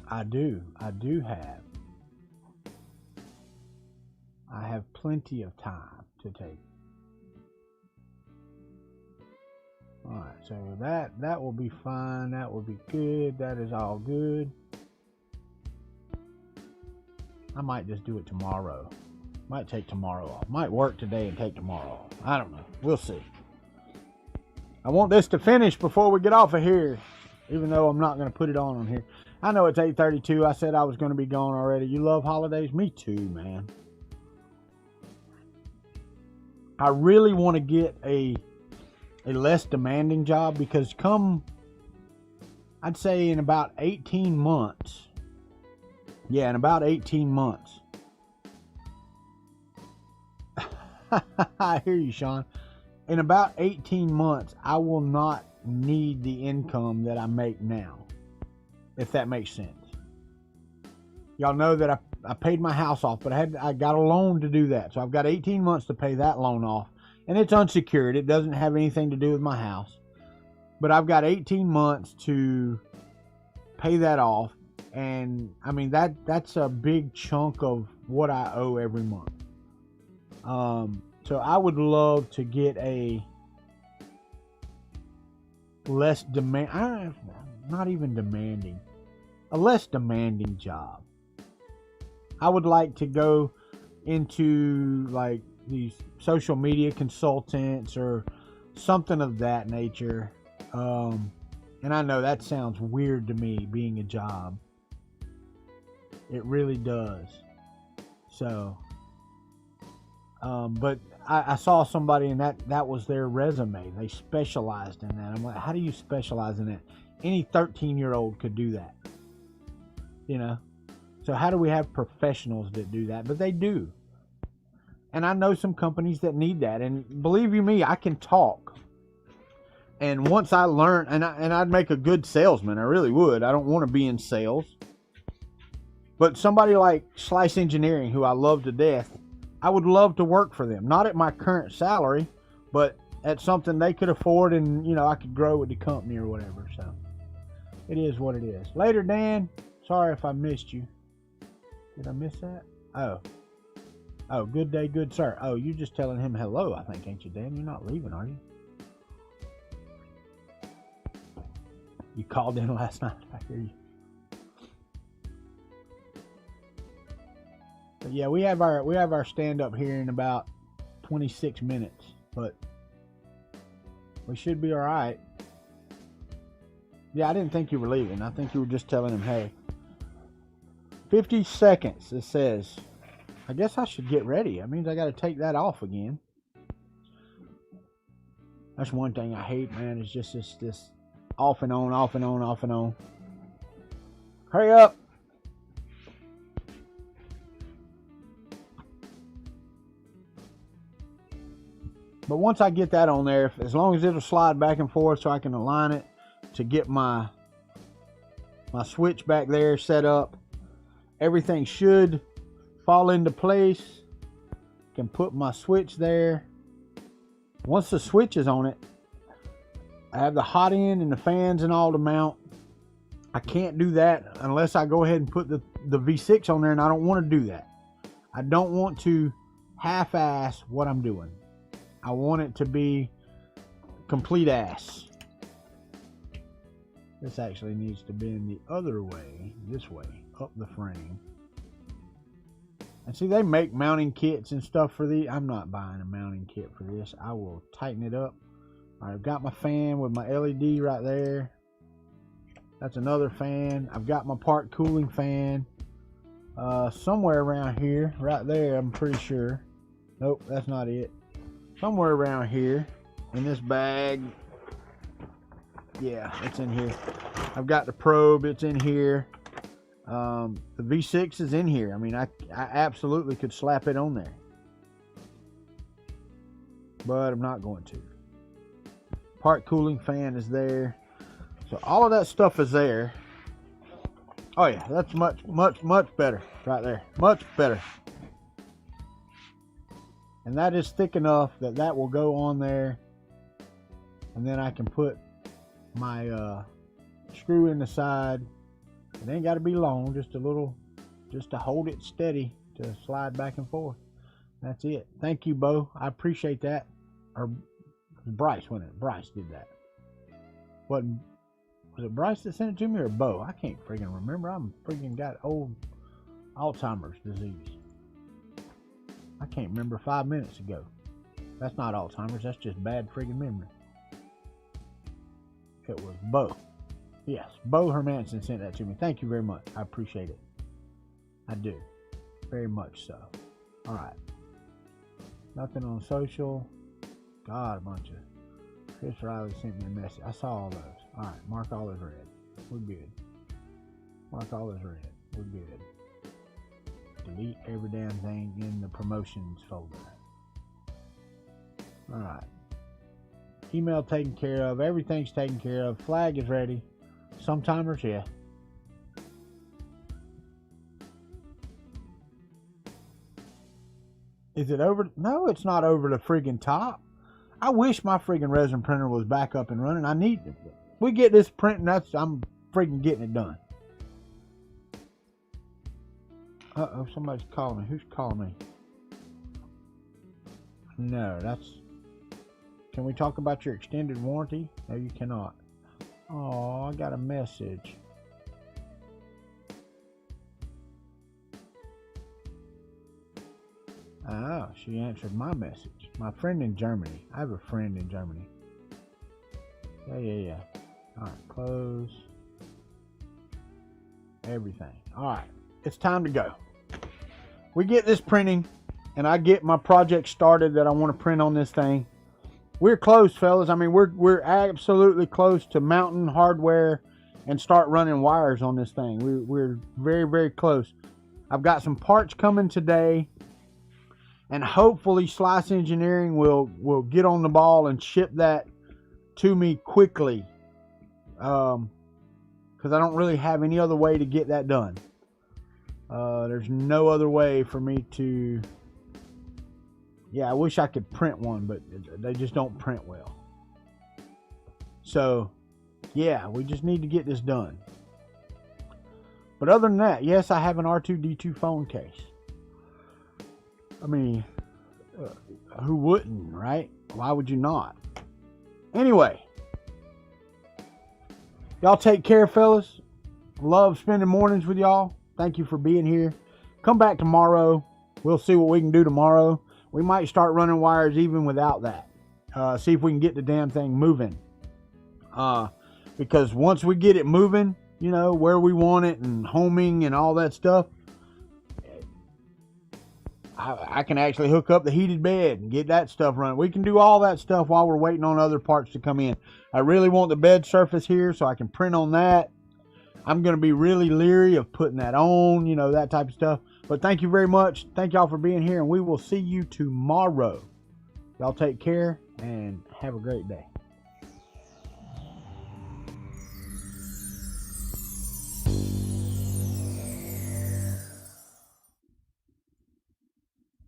I do have. I have plenty of time to take. All right, so that will be fine. That will be good. That is all good. I might just do it tomorrow. Might take tomorrow off. Might work today and take tomorrow off. I don't know. We'll see. I want this to finish before we get off of here, even though I'm not going to put it on here. I know it's 8:32. I said I was going to be gone already. You love holidays? Me too, man. I really want to get a less demanding job, because I'd say in about 18 months. Yeah, in about 18 months. I hear you, Sean. In about 18 months, I will not need the income that I make now, if that makes sense. Y'all know that I paid my house off, but I got a loan to do that. So I've got 18 months to pay that loan off. And it's unsecured. It doesn't have anything to do with my house. But I've got 18 months to pay that off. And I mean, that's a big chunk of what I owe every month. So I would love to get a less not even demanding, a less demanding job. I would like to go into like these social media consultants or something of that nature. And I know that sounds weird to me, being a job. It really does. So, but I saw somebody and that was their resume. They specialized in that. I'm like, how do you specialize in that? Any 13-year-old could do that. You know? So how do we have professionals that do that? But they do. And I know some companies that need that. And believe you me, I can talk. And once I learn, and I'd make a good salesman. I really would. I don't want to be in sales. But somebody like Slice Engineering, who I love to death, I would love to work for them. Not at my current salary, but at something they could afford, and, you know, I could grow with the company or whatever. So it is what it is. Later, Dan. Sorry if I missed you. Did I miss that? Oh, good day, good sir. Oh, you're just telling him hello, I think, ain't you, Dan? You're not leaving, are you? You called in last night. I hear you. But yeah, we have our stand up here in about 26 minutes, but we should be all right. Yeah, I didn't think you were leaving. I think you were just telling him, hey. 50 seconds, it says. I guess I should get ready. That means I got to take that off again. That's one thing I hate, man. It's just this off and on, off and on, off and on. Hurry up. But once I get that on there, as long as it'll slide back and forth so I can align it to get my switch back there set up, everything should fall into place. Can put my switch there. Once the switch is on it, I have the hot end and the fans and all to mount. I can't do that unless I go ahead and put the V6 on there, and I don't want to do that. I don't want to half-ass what I'm doing. I want it to be complete ass. This actually needs to bend the other way, this way, up the frame. And see, they make mounting kits and stuff for these. I'm not buying a mounting kit for this. I will tighten it up. All right, I've got my fan with my LED right there. That's another fan. I've got my part cooling fan somewhere around here, right there, I'm pretty sure. Nope, that's not it. Somewhere around here in this bag. Yeah, it's in here. I've got the probe, it's in here. The V6 is in here. I mean, I absolutely could slap it on there, but I'm not going to. Part cooling fan is there. So all of that stuff is there. Oh yeah, that's much better right there. Much better. And that is thick enough that will go on there. And then I can put my screw in the side. It ain't got to be long, just a little, just to hold it steady to slide back and forth. That's it. Thank you, Bo. I appreciate that. Or Bryce, wasn't it? Bryce did that. Was it Bryce that sent it to me or Bo? I can't freaking remember. I'm freaking got old Alzheimer's disease. I can't remember 5 minutes ago. That's not Alzheimer's. That's just bad friggin' memory. It was Bo. Yes, Bo Hermanson sent that to me. Thank you very much. I appreciate it. I do. Very much so. All right. Nothing on social. God, a bunch of... Chris Riley sent me a message. I saw all those. All right. Mark all as red. We're good. Mark all as red. We're good. Delete every damn thing in the promotions folder. All right. Email taken care of. Everything's taken care of. Flag is ready. Some timers, yeah. Is it over? No, it's not over the friggin' top. I wish my friggin' resin printer was back up and running. I need it. We get this printing, I'm friggin' getting it done. Uh-oh, somebody's calling me. Who's calling me? No, that's... Can we talk about your extended warranty? No, you cannot. Oh, I got a message. Oh, she answered my message. My friend in Germany. I have a friend in Germany. Yeah. All right, close. Everything. All right, it's time to go. We get this printing. and I get my project started that I want to print on this thing, we're close, fellas. I mean, we're absolutely close to mounting hardware and start running wires on this thing. We're very, very close. I've got some parts coming today, and hopefully Slice Engineering will get on the ball and ship that to me quickly, because I don't really have any other way to get that done. There's no other way for me to... Yeah, I wish I could print one, but they just don't print well. So, yeah, we just need to get this done. But other than that, yes, I have an R2-D2 phone case. I mean, who wouldn't, right? Why would you not? Anyway, y'all take care, fellas. Love spending mornings with y'all. Thank you for being here. Come back tomorrow. We'll see what we can do tomorrow. We might start running wires even without that. See if we can get the damn thing moving. Because once we get it moving, you know, where we want it and homing and all that stuff, I can actually hook up the heated bed and get that stuff running. We can do all that stuff while we're waiting on other parts to come in. I really want the bed surface here so I can print on that. I'm going to be really leery of putting that on, you know, that type of stuff. But thank you very much. Thank y'all for being here, and we will see you tomorrow. Y'all take care and have a great day.